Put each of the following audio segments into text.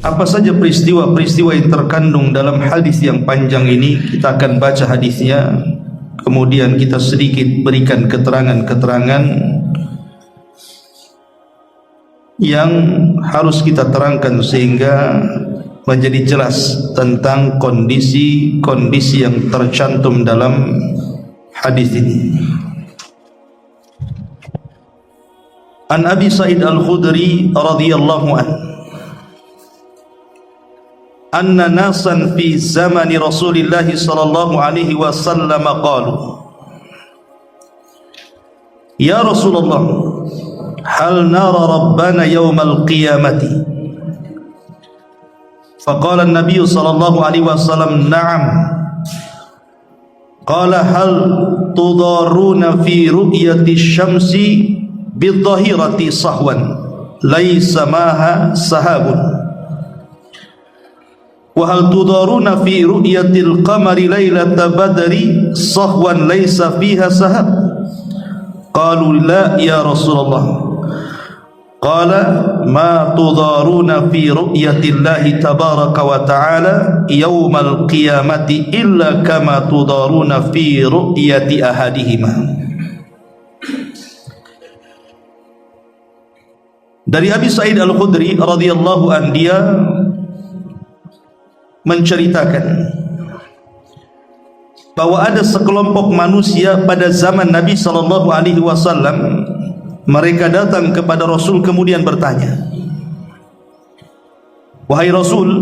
Apa saja peristiwa-peristiwa yang terkandung dalam hadis yang panjang ini? Kita akan baca hadisnya, kemudian kita sedikit berikan keterangan-keterangan yang harus kita terangkan sehingga menjadi jelas tentang kondisi-kondisi yang tercantum dalam hadis ini. An Abi Sa'id Al-Khudri radhiyallahu anhu anna nasan fi zamani Rasulillah sallallahu alaihi wasallam qalu ya Rasulullah hal nara rabbana yawmal qiyamati faqala an-nabiy sallallahu alaihi wasallam na'am qala hal tudaruna fi ru'yati syamsi bidhahirati sahwan laysa maha sahabun wa hal tudaruna fi ru'yatil qamari lailata badri sahwan laysa fiha sahab qalu la ya Rasulullah qala ma tudaruna fi ru'yatillahi tabaraka wa ta'ala yawmal qiyamati illa kama tudaruna fi ru'yati ahadihima. Dari Abi Sa'id Al-Khudri radhiyallahu anhu, dia menceritakan bahwa ada sekelompok manusia pada zaman Nabi sallallahu alaihi wasallam. Mereka datang kepada Rasul kemudian bertanya, wahai Rasul,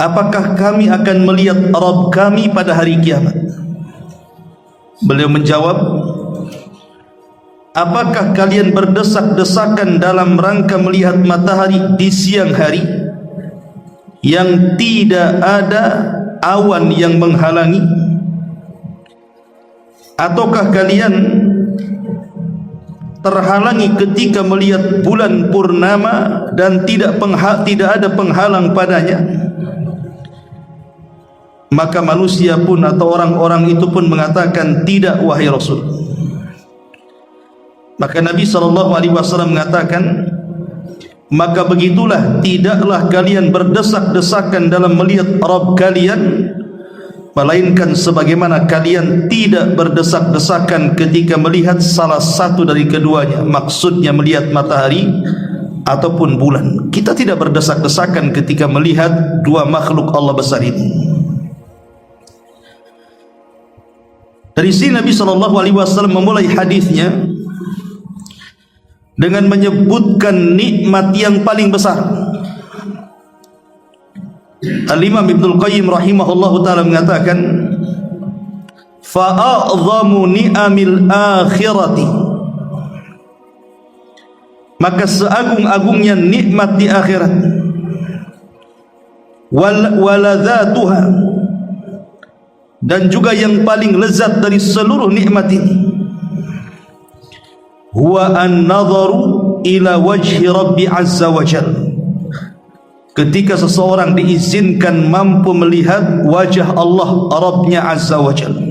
apakah kami akan melihat Rabb kami pada hari kiamat? Beliau menjawab, apakah kalian berdesak-desakan dalam rangka melihat matahari di siang hari yang tidak ada awan yang menghalangi? Ataukah kalian terhalangi ketika melihat bulan purnama dan tidak ada penghalang padanya? Maka manusia pun atau orang-orang itu pun mengatakan, tidak wahai Rasul. Maka Nabi SAW mengatakan, maka begitulah, tidaklah kalian berdesak-desakan dalam melihat Rabb kalian, melainkan sebagaimana kalian tidak berdesak-desakan ketika melihat salah satu dari keduanya, maksudnya melihat matahari ataupun bulan. Kita tidak berdesak-desakan ketika melihat dua makhluk Allah besar ini. Dari sini Nabi SAW memulai hadisnya dengan menyebutkan nikmat yang paling besar. Al-Imam Ibnul Qayyim rahimahullahu ta'ala mengatakan, fa'a'zamu ni'amil akhirati, maka seagung-agungnya nikmat di akhirat, waladhatuha, dan juga yang paling lezat dari seluruh nikmat ini, huwa an-nadharu ila wajhi Rabbi azza wa jalla, ketika seseorang diizinkan mampu melihat wajah Allah Rabbnya azza wa jalla,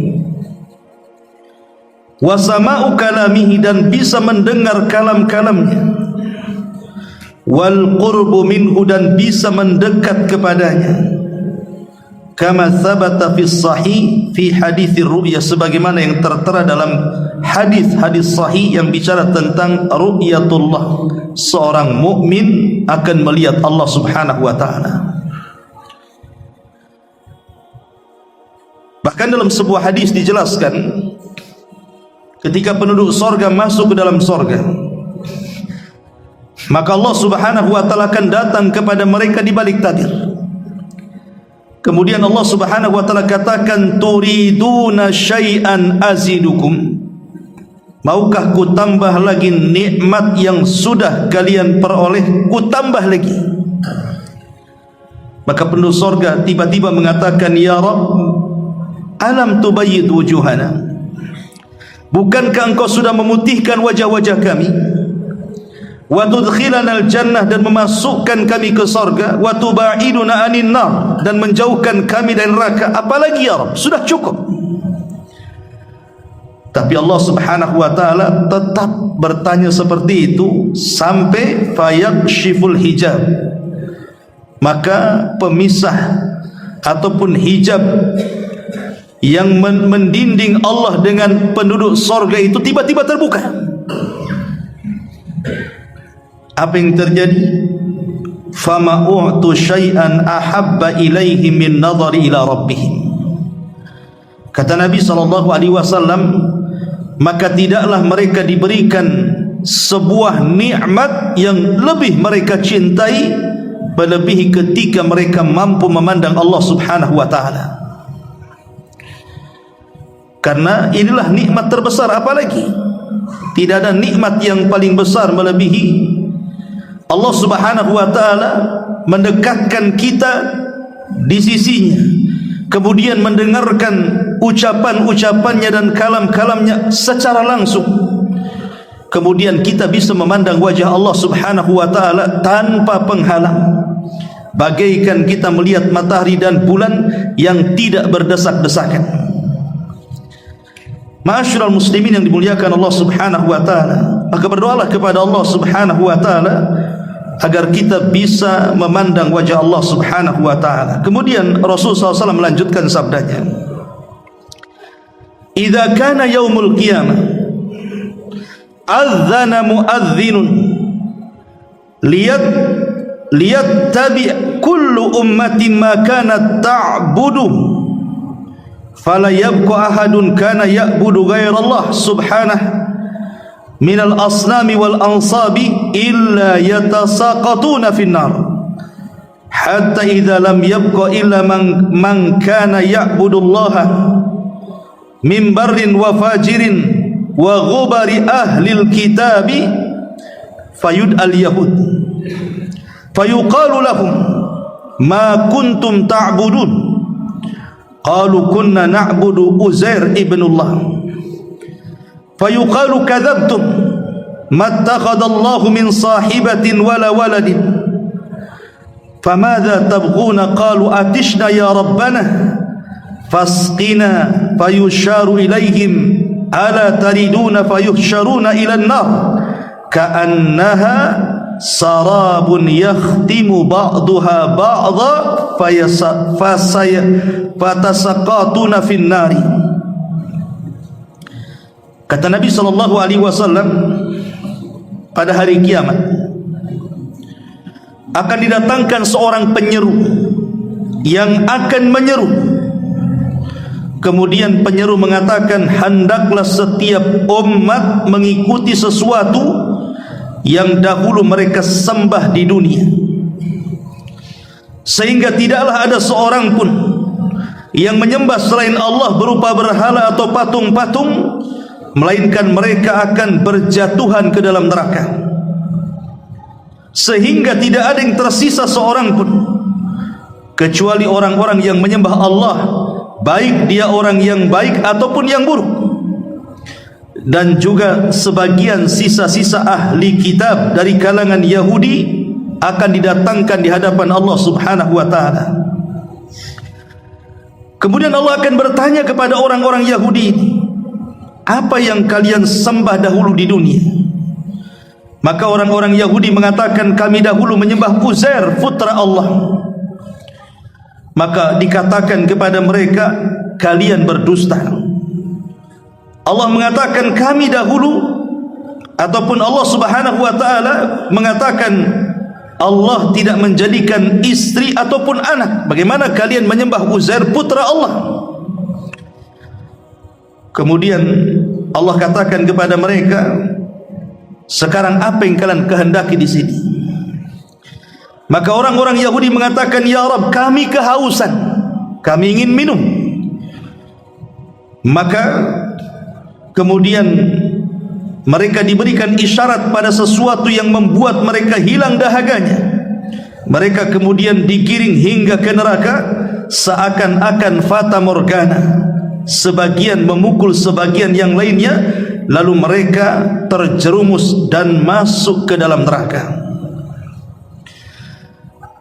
wa sama'u kalamihi, dan bisa mendengar kalam-kalamnya, wal qurbu minhu, dan bisa mendekat kepadanya, kama thabata fi sahih fi hadithir ru'ya, sebagaimana yang tertera dalam hadis-hadis sahih yang bicara tentang ru'yatullah, seorang mukmin akan melihat Allah Subhanahu wa taala. Bahkan dalam sebuah hadis dijelaskan, ketika penduduk sorga masuk ke dalam sorga, maka Allah Subhanahu wa taala akan datang kepada mereka di balik tabir. Kemudian Allah Subhanahu wa taala katakan, turiduna syai'an azidukum, maukah ku tambah lagi nikmat yang sudah kalian peroleh, ku tambah lagi. Maka penduduk sorga tiba-tiba mengatakan, ya Rabb, alam tubayyid wujuhana, bukankah engkau sudah memutihkan wajah-wajah kami, wa tudkhilana al-jannah, dan memasukkan kami ke sorga, wa tubaiduna anin nar, dan menjauhkan kami dari neraka, apalagi ya Rabb, sudah cukup. Tapi Allah Subhanahu wa taala tetap bertanya seperti itu sampai fayakshiful hijab, maka pemisah ataupun hijab yang mendinding Allah dengan penduduk sorga itu tiba-tiba terbuka. Apa yang terjadi? Fama u'tu syai'an ahabba ilaihi min nadhari ila rabbihim. Kata Nabi SAW, maka tidaklah mereka diberikan sebuah nikmat yang lebih mereka cintai melebihi ketika mereka mampu memandang Allah Subhanahu wa taala. Karena inilah nikmat terbesar, apalagi tidak ada nikmat yang paling besar melebihi Allah Subhanahu wa taala mendekatkan kita di sisinya, kemudian mendengarkan ucapan-ucapannya dan kalam-kalamnya secara langsung, kemudian kita bisa memandang wajah Allah Subhanahu wa taala tanpa penghalang, bagaikan kita melihat matahari dan bulan yang tidak berdesak-desakan. Ma'asyiral muslimin yang dimuliakan Allah Subhanahu wa taala, maka berdoalah kepada Allah Subhanahu wa taala agar kita bisa memandang wajah Allah Subhanahu wa taala. Kemudian Rasulullah SAW melanjutkan sabdanya, "Idza kana yaumul qiyamah adzana muadzdhinun liyattabi' kullu ummatin ma kanat ta'budu fala yabqa ahadun kana ya'budu ghayra Allah subhanahu minal asnami wal ansabi illa yatasaqatuna finnar hatta idza lam yabqa illa man kana ya'budu Allah min barrin wa fajirin wa ghubari ahlil kitabi fayud'al yahud fayuqalu lahum ma kuntum ta'budun qalu kunna na'budu Uzair ibnullah fayuqalu kadzabtum mattakhadallahu min sahibatin wala waladin famadza tabghuna qalu atishna ya rabbana fasqina fayusharu ilaihim ala tariduna fayuhsyaruna ila an-nar ka'annaha sarabun yakhtimu ba'daha ba'dha fatasaqatuna fin nari. Kata Nabi SAW, pada hari kiamat akan didatangkan seorang penyeru yang akan menyeru. Kemudian penyeru mengatakan, hendaklah setiap umat mengikuti sesuatu yang dahulu mereka sembah di dunia, sehingga tidaklah ada seorang pun yang menyembah selain Allah berupa berhala atau patung-patung, melainkan mereka akan berjatuhan ke dalam neraka, sehingga tidak ada yang tersisa seorang pun kecuali orang-orang yang menyembah Allah, baik dia orang yang baik ataupun yang buruk. Dan juga sebagian sisa-sisa ahli kitab dari kalangan Yahudi akan didatangkan di hadapan Allah Subhanahu wa taala. Kemudian Allah akan bertanya kepada orang-orang Yahudi ini, apa yang kalian sembah dahulu di dunia? Maka orang-orang Yahudi mengatakan, kami dahulu menyembah Uzair putra Allah. Maka dikatakan kepada mereka, kalian berdusta. Allah mengatakan, kami dahulu, ataupun Allah Subhanahu wa taala mengatakan, Allah tidak menjadikan istri ataupun anak. Bagaimana kalian menyembah Uzair putra Allah? Kemudian Allah katakan kepada mereka, sekarang apa yang kalian kehendaki di sini? Maka orang-orang Yahudi mengatakan, ya Rabb, kami kehausan, kami ingin minum. Maka kemudian mereka diberikan isyarat pada sesuatu yang membuat mereka hilang dahaganya. Mereka kemudian digiring hingga ke neraka seakan-akan fata morgana, sebagian memukul sebagian yang lainnya, lalu mereka terjerumus dan masuk ke dalam neraka.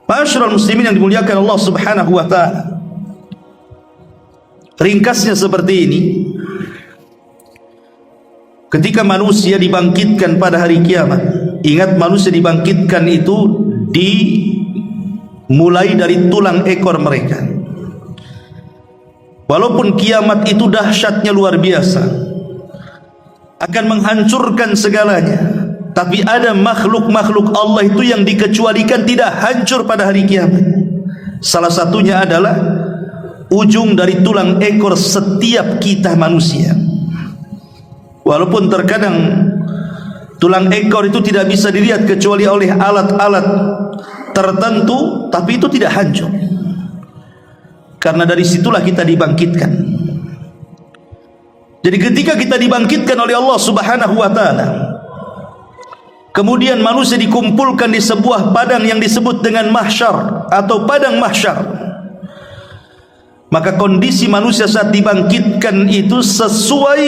Ma'asyiral muslimin yang dimuliakan Allah Subhanahu wa taala, ringkasnya seperti ini. ketika manusia dibangkitkan pada hari kiamat. Ingat, manusia dibangkitkan itu dimulai dari tulang ekor mereka. Walaupun kiamat itu dahsyatnya luar biasa, akan menghancurkan segalanya, tapi ada makhluk-makhluk Allah itu yang dikecualikan tidak hancur pada hari kiamat. Salah satunya adalah ujung dari tulang ekor setiap kita manusia. Walaupun terkadang tulang ekor itu tidak bisa dilihat kecuali oleh alat-alat tertentu, tapi itu tidak hancur. Karena dari situlah kita dibangkitkan. Jadi ketika kita dibangkitkan oleh Allah Subhanahu wa taala, kemudian manusia dikumpulkan di sebuah padang yang disebut dengan mahsyar atau padang mahsyar, maka kondisi manusia saat dibangkitkan itu sesuai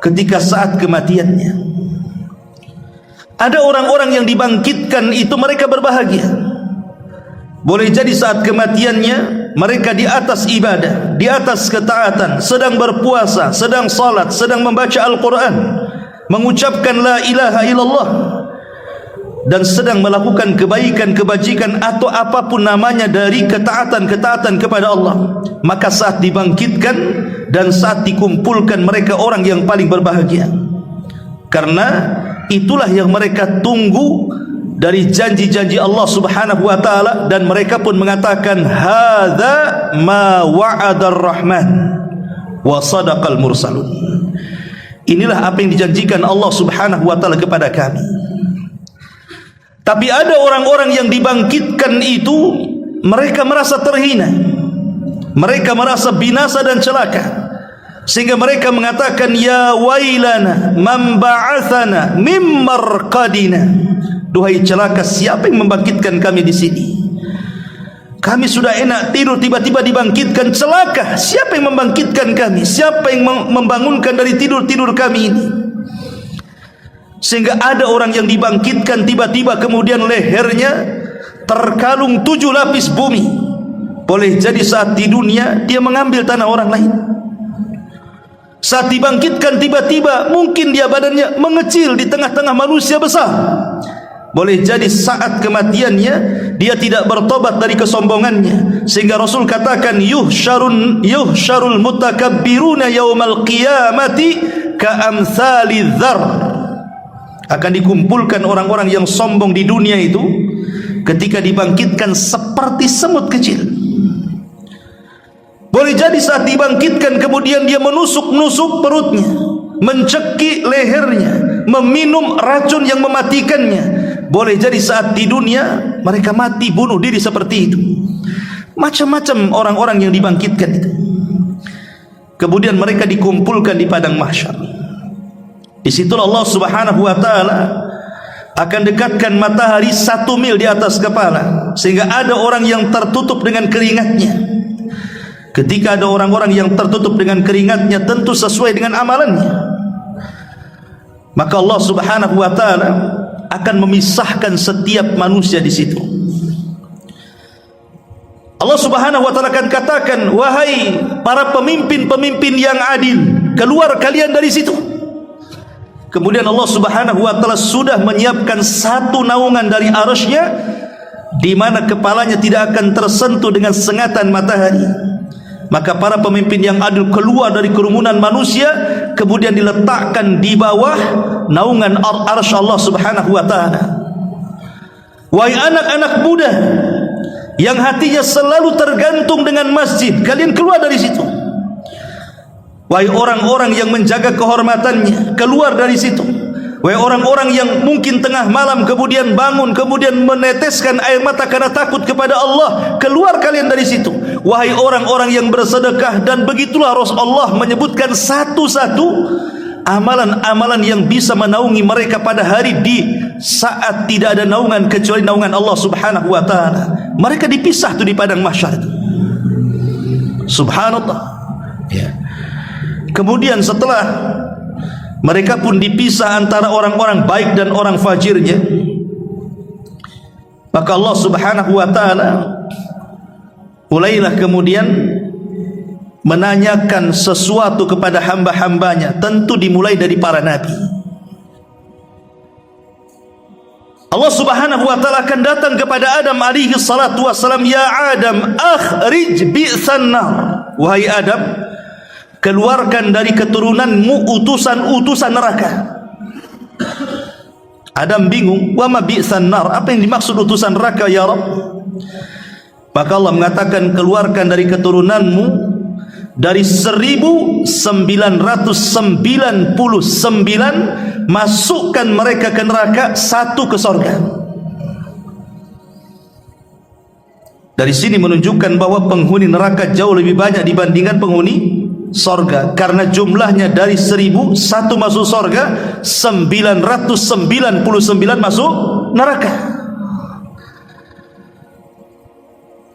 ketika saat kematiannya. Ada orang-orang yang dibangkitkan itu mereka berbahagia. Boleh jadi saat kematiannya mereka di atas ibadah, di atas ketaatan, sedang berpuasa, sedang salat, sedang membaca Al-Quran, mengucapkan la ilaha illallah, dan sedang melakukan kebaikan-kebajikan atau apapun namanya dari ketaatan-ketaatan kepada Allah. Maka saat dibangkitkan dan saat dikumpulkan, mereka orang yang paling berbahagia, karena itulah yang mereka tunggu dari janji-janji Allah Subhanahu wa taala, dan mereka pun mengatakan hadza ma wa'adar rahman wa sadaqal mursalun. Inilah apa yang dijanjikan Allah Subhanahu wa taala kepada kami. Tapi ada orang-orang yang dibangkitkan itu mereka merasa terhina, mereka merasa binasa dan celaka, sehingga mereka mengatakan ya wailana man ba'atsana mim marqadina. Duhai celaka, siapa yang membangkitkan kami di sini? Kami sudah enak tidur, tiba-tiba dibangkitkan. Celaka, siapa yang membangkitkan kami? Siapa yang membangunkan dari tidur-tidur kami ini? Sehingga ada orang yang dibangkitkan tiba-tiba kemudian lehernya terkalung 7 lapis bumi. Boleh jadi saat di dunia dia mengambil tanah orang lain. Saat dibangkitkan tiba-tiba mungkin dia badannya mengecil di tengah-tengah manusia besar. Boleh jadi saat kematiannya dia tidak bertobat dari kesombongannya, sehingga Rasul katakan yuhsyarul mutakabbiruna yaumal qiyamati ka'amsali dzar. Akan dikumpulkan orang-orang yang sombong di dunia itu ketika dibangkitkan seperti semut kecil. Boleh jadi saat dibangkitkan kemudian dia menusuk-nusuk perutnya, mencekik lehernya, meminum racun yang mematikannya. Boleh jadi saat di dunia mereka mati bunuh diri seperti itu. Macam-macam orang-orang yang dibangkitkan itu. Kemudian mereka dikumpulkan di padang mahsyar. Di situ Allah Subhanahu wa taala akan dekatkan matahari 1 mil di atas kepala, sehingga ada orang yang tertutup dengan keringatnya. Ketika ada orang-orang yang tertutup dengan keringatnya, tentu sesuai dengan amalannya, maka Allah Subhanahu wa taala akan memisahkan setiap manusia di situ. Allah Subhanahu wa taala akan katakan, wahai para pemimpin-pemimpin yang adil, keluar kalian dari situ. Kemudian Allah Subhanahu wa taala sudah menyiapkan satu naungan dari arasy-Nya, di mana kepalanya tidak akan tersentuh dengan sengatan matahari. Maka para pemimpin yang adil keluar dari kerumunan manusia, kemudian diletakkan di bawah naungan arsy Allah Subhanahu wa taala. Wahai anak-anak muda yang hatinya selalu tergantung dengan masjid, kalian keluar dari situ. Wahai orang-orang yang menjaga kehormatannya, keluar dari situ. Wahai orang-orang yang mungkin tengah malam kemudian bangun, kemudian meneteskan air mata karena takut kepada Allah, keluar kalian dari situ. Wahai orang-orang yang bersedekah, dan begitulah Rasulullah menyebutkan satu-satu amalan-amalan yang bisa menaungi mereka pada hari di saat tidak ada naungan kecuali naungan Allah Subhanahu wa taala. Mereka dipisah tuh di padang mahsyar itu. Subhanallah. Ya. Kemudian setelah mereka pun dipisah antara orang-orang baik dan orang fajirnya, maka Allah Subhanahu wa taala mulailah kemudian menanyakan sesuatu kepada hamba-hambanya, tentu dimulai dari para nabi. Allah Subhanahu wa taala akan datang kepada Adam alaihi salatu wassalam, ya Adam, akhrij bi'san nar. Wahai Adam, keluarkan dari keturunanmu utusan-utusan neraka. Adam bingung, wa ma bi'san nar, apa yang dimaksud utusan neraka ya Rabb? Maka Allah mengatakan, keluarkan dari keturunanmu dari 1999, masukkan mereka ke neraka, satu ke sorga. Dari sini menunjukkan bahwa penghuni neraka jauh lebih banyak dibandingkan penghuni sorga, karena jumlahnya dari 1000, satu masuk sorga, 999 masuk neraka.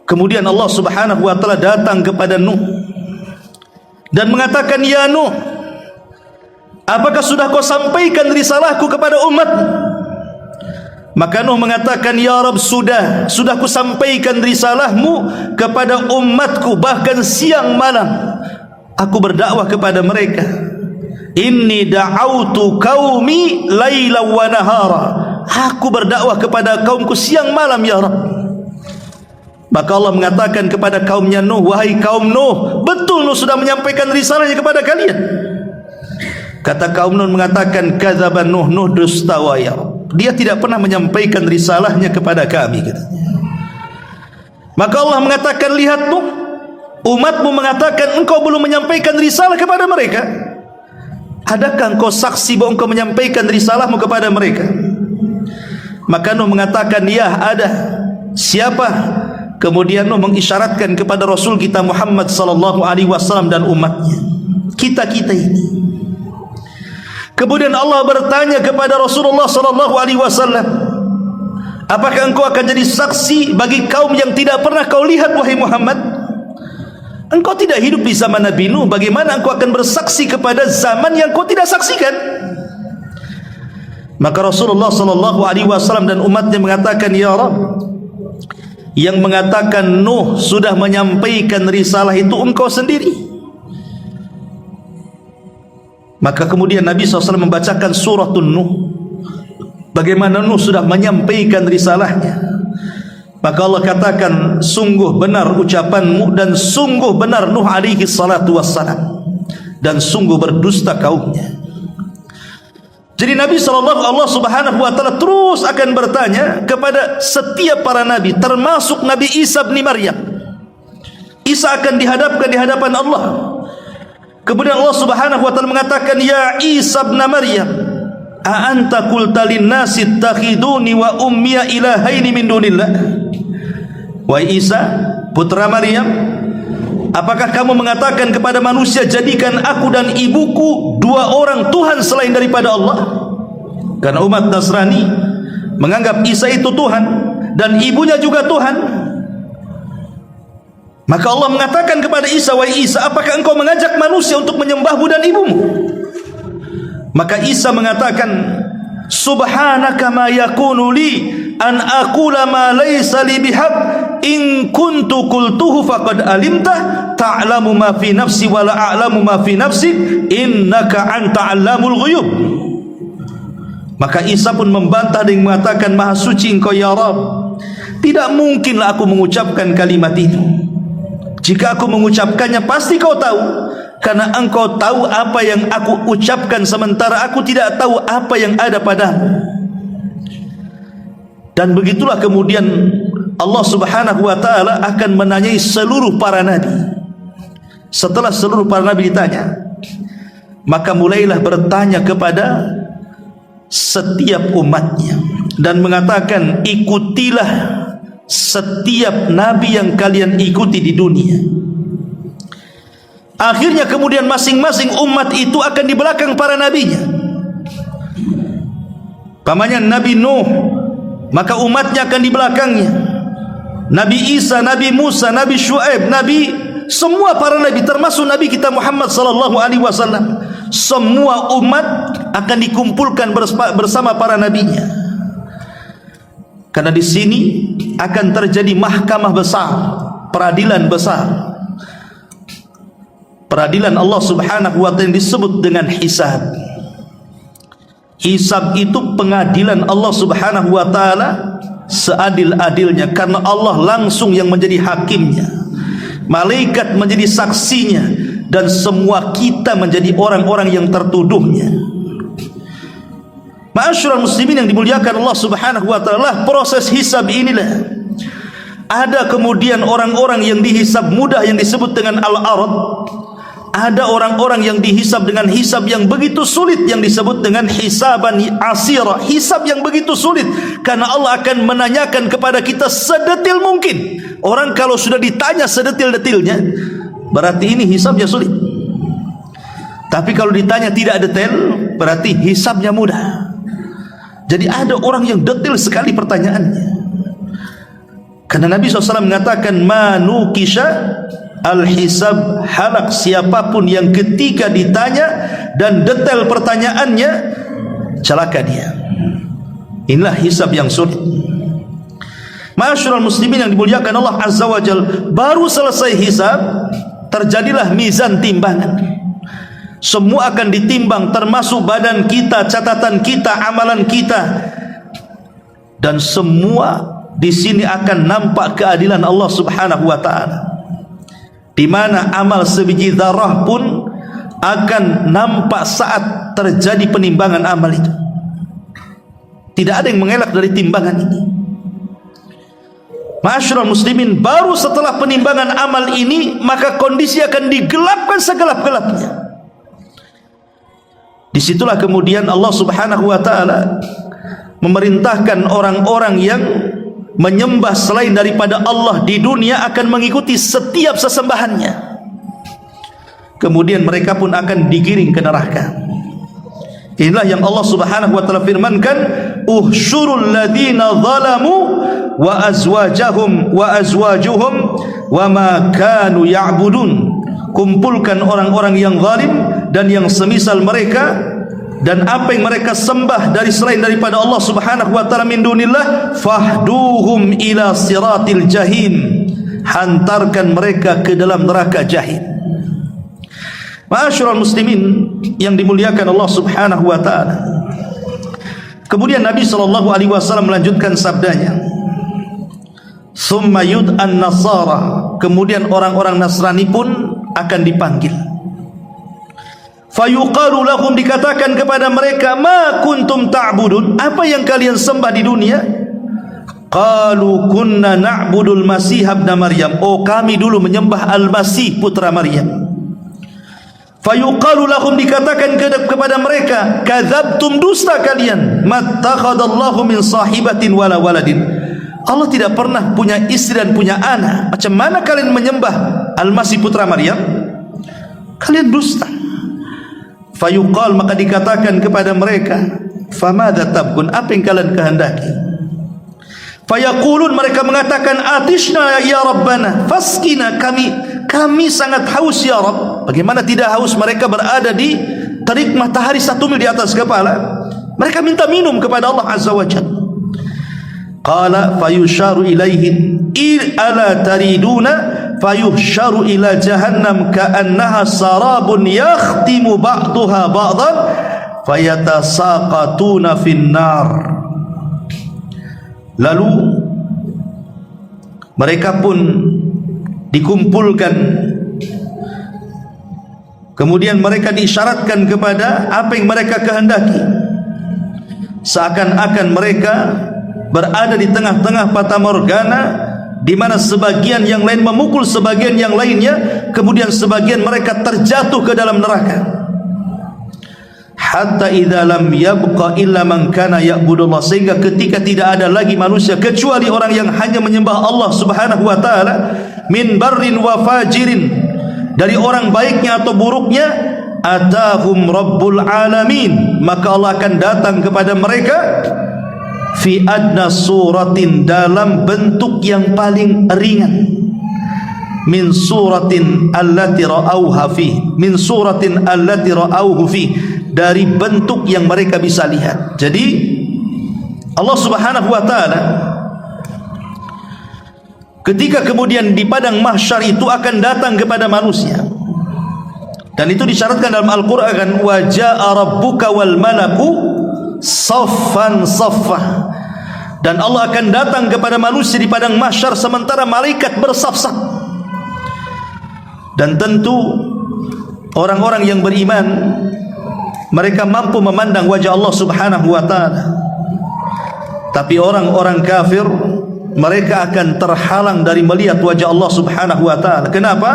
Kemudian Allah Subhanahu wa taala datang kepada Nuh dan mengatakan, ya Nuh, apakah sudah kau sampaikan risalahku kepada umat? Maka Nuh mengatakan, ya Rabb, sudah ku sampaikan risalahmu kepada umatku, bahkan siang malam aku berdakwah kepada mereka. Inni da'autu qaumi laila wa nahara, aku berdakwah kepada kaumku siang malam ya Rabb. Maka Allah mengatakan kepada kaumnya Nuh, wahai kaum Nuh, betul Nuh sudah menyampaikan risalahnya kepada kalian. Kata kaum Nuh mengatakan, kadzaban Nuh, Nuh dusta wa ya Rabb, dia tidak pernah menyampaikan risalahnya kepada kami, katanya. Maka Allah mengatakan, lihat Nuh, umatmu mengatakan engkau belum menyampaikan risalah kepada mereka. Adakah engkau saksi bahwa engkau menyampaikan risalahmu kepada mereka? Maka Nuh mengatakan, ya ada. Siapa? Kemudian Nuh mengisyaratkan kepada Rasul kita Muhammad sallallahu alaihi wasallam dan umatnya, kita-kita ini. Kemudian Allah bertanya kepada Rasulullah sallallahu alaihi wasallam, apakah engkau akan jadi saksi bagi kaum yang tidak pernah kau lihat wahai Muhammad? Engkau tidak hidup di zaman Nabi Nuh, bagaimana engkau akan bersaksi kepada zaman yang kau tidak saksikan? Maka Rasulullah sallallahu alaihi wasallam dan umatnya mengatakan, ya Rabb, yang mengatakan Nuh sudah menyampaikan risalah itu engkau sendiri. Maka kemudian Nabi SAW membacakan suratun Nuh, bagaimana Nuh sudah menyampaikan risalahnya. Maka Allah katakan, sungguh benar ucapanmu dan sungguh benar Nuh alaihi salatu wassalam, dan sungguh berdusta kaumnya. Jadi Nabi Allah Subhanahu wa taala terus akan bertanya kepada setiap para nabi, termasuk Nabi Isa bin Maryam. Isa akan dihadapkan di hadapan Allah. Kemudian Allah Subhanahu wa taala mengatakan, ya Isa bin Maryam, a anta qulta lin-nasi ittakhiduni wa ummiya ilahaini min dunillah. Wahai Isa, putra Maryam, apakah kamu mengatakan kepada manusia, jadikan aku dan ibuku dua orang Tuhan selain daripada Allah? Karena umat Nasrani menganggap Isa itu Tuhan dan ibunya juga Tuhan. Maka Allah mengatakan kepada Isa, wahai Isa, apakah engkau mengajak manusia untuk menyembahmu dan ibumu? Maka Isa mengatakan, subhanaka ma yakunu li an aqula ma laysa li bihaq, in kuntu qultuhu faqad alimta ta'lamu ma fi nafsi wa la a'lamu ma fi nafsik innaka anta 'allamul ghuyub. Maka Isa pun membantah dan mengatakan, maha suci engkau ya Rabb, tidak mungkinlah aku mengucapkan kalimat itu. Jika aku mengucapkannya pasti kau tahu, karena engkau tahu apa yang aku ucapkan sementara aku tidak tahu apa yang ada padamu. Dan begitulah kemudian Allah Subhanahu wa taala akan menanyai seluruh para nabi. Setelah seluruh para nabi ditanya, maka mulailah bertanya kepada setiap umatnya dan mengatakan, ikutilah setiap nabi yang kalian ikuti di dunia. Akhirnya kemudian masing-masing umat itu akan di belakang para nabinya. Pamannya Nabi Nuh, maka umatnya akan di belakangnya. Nabi Isa, Nabi Musa, Nabi Syuaib, semua para nabi, termasuk Nabi kita Muhammad sallallahu alaihi wasallam, semua umat akan dikumpulkan bersama para nabinya. Karena di sini akan terjadi mahkamah besar, peradilan besar. peradilan Allah Subhanahu wa ta'ala yang disebut dengan hisab. Hisab itu pengadilan Allah Subhanahu wa ta'ala seadil-adilnya, karena Allah langsung yang menjadi hakimnya, malaikat menjadi saksinya, dan semua kita menjadi orang-orang yang tertuduhnya. Ma'asyiral muslimin yang dimuliakan Allah Subhanahu wa ta'ala, proses hisab inilah ada kemudian orang-orang yang dihisab mudah yang disebut dengan al-arad. Ada orang-orang yang dihisab dengan hisab yang begitu sulit yang disebut dengan hisaban asira, hisab yang begitu sulit karena Allah akan menanyakan kepada kita sedetil mungkin. Orang kalau sudah ditanya sedetil-detilnya berarti ini hisabnya sulit. Tapi kalau ditanya tidak detail berarti hisabnya mudah. Jadi ada orang yang detail sekali pertanyaannya. Karena Nabi SAW mengatakan manukisha al-hisab halak, siapapun yang ketika ditanya dan detail pertanyaannya celaka dia. Inilah hisab yang sulit. Ma'asyiral muslimin yang dimuliakan Allah Azza wa Jalla, baru selesai hisab terjadilah mizan timbangan. Semua akan ditimbang, termasuk badan kita, catatan kita, amalan kita, dan semua di sini akan nampak keadilan Allah Subhanahu wa ta'ala, di mana amal sebiji zarah pun akan nampak saat terjadi penimbangan amal itu. Tidak ada yang mengelak dari timbangan ini. Ma'asyiral muslimin, baru setelah penimbangan amal ini maka kondisi akan digelapkan segelap-gelapnya. Disitulah kemudian Allah Subhanahu wa ta'ala memerintahkan orang-orang yang menyembah selain daripada Allah di dunia akan mengikuti setiap sesembahannya. Kemudian mereka pun akan digiring ke neraka. Inilah yang Allah Subhanahu wa ta'ala firmankan, uhsyurul ladzina zalamu wa azwajuhum wa ma kanu ya'budun. Kumpulkan orang-orang yang zalim dan yang semisal mereka dan apa yang mereka sembah dari selain daripada Allah Subhanahu wa ta'ala min dunillah, fahduhum ila siratil jahim, hantarkan mereka ke dalam neraka jahim. Ma'asyiral muslimin yang dimuliakan Allah Subhanahu wa ta'ala, kemudian Nabi SAW melanjutkan sabdanya, summa yud'an nasara, kemudian orang-orang Nasrani pun akan dipanggil. Fayuqalu lahum, dikatakan kepada mereka, ma kuntum ta'budun, apa yang kalian sembah di dunia? Qalu kunna na'budul masih ibn Maryam, oh kami dulu menyembah Al-Masih putra Maryam. Fayuqalu lahum, dikatakan kepada mereka, kadzabtum, dusta kalian, mattakhadallahu min sahibatin wala waladin, Allah tidak pernah punya istri dan punya anak, macam mana kalian menyembah Al-Masih putra Maryam? Kalian dusta. Fayuqal, maka dikatakan kepada mereka, famadza tabgun, apa yang kalian kehendaki? Fayaqulun, mereka mengatakan, atishna ya rabbana faskina, kami sangat haus ya Rabb. Bagaimana tidak haus, mereka berada di terik matahari 1 mil di atas kepala, mereka minta minum kepada Allah Azza wa Jalla. Qala fayusharu ilaihin ala tariduna fayuhsharu ila jahannam ka'annaha sarabun yakhtimu ba'daha ba'dan fayatasaqatuna finnar. Lalu mereka pun dikumpulkan, kemudian mereka diisyaratkan kepada apa yang mereka kehendaki, seakan-akan mereka berada di tengah-tengah fata morgana, di mana sebagian yang lain memukul sebagian yang lainnya, kemudian sebagian mereka terjatuh ke dalam neraka. Hatta idza lam yabqa illa man kana ya'budullah, sehingga ketika tidak ada lagi manusia kecuali orang yang hanya menyembah Allah Subhanahu wa ta'ala, min barrin wa fajirin, dari orang baiknya atau buruknya, atahum rabbul alamin, maka Allah akan datang kepada mereka fi adna suratin, dalam bentuk yang paling ringan, min suratin allati ra'auha fi, min suratin allati ra'auhu fi, dari bentuk yang mereka bisa lihat. Jadi Allah Subhanahu wa ta'ala ketika kemudian di padang mahsyar itu akan datang kepada manusia, Dan itu disyaratkan dalam Al-Quran kan, wa jaa rabbuka wal malaku saffan saffah. Dan Allah akan datang kepada manusia di padang mahsyar sementara malaikat bersaf-saf. Dan tentu orang-orang yang beriman mereka mampu memandang wajah Allah Subhanahu wa taala. Tapi orang-orang kafir mereka akan terhalang dari melihat wajah Allah Subhanahu wa taala. Kenapa?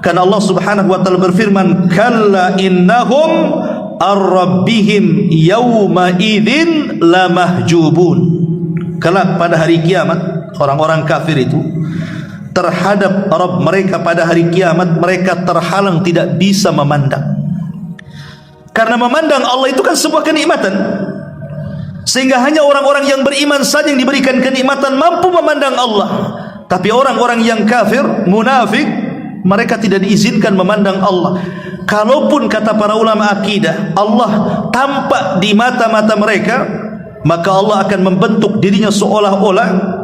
Karena Allah Subhanahu wa taala berfirman, kalla innahum ar-rabbihim yawma idzin lamahjubun. Kelak pada hari kiamat, orang-orang kafir itu terhadap Rabb mereka pada hari kiamat mereka terhalang, tidak bisa memandang. Karena memandang Allah itu kan sebuah kenikmatan, sehingga hanya orang-orang yang beriman saja yang diberikan kenikmatan mampu memandang Allah. Tapi orang-orang yang kafir, munafik, mereka tidak diizinkan memandang Allah. Kalaupun kata para ulama akidah Allah tampak di mata-mata mereka, maka Allah akan membentuk dirinya seolah-olah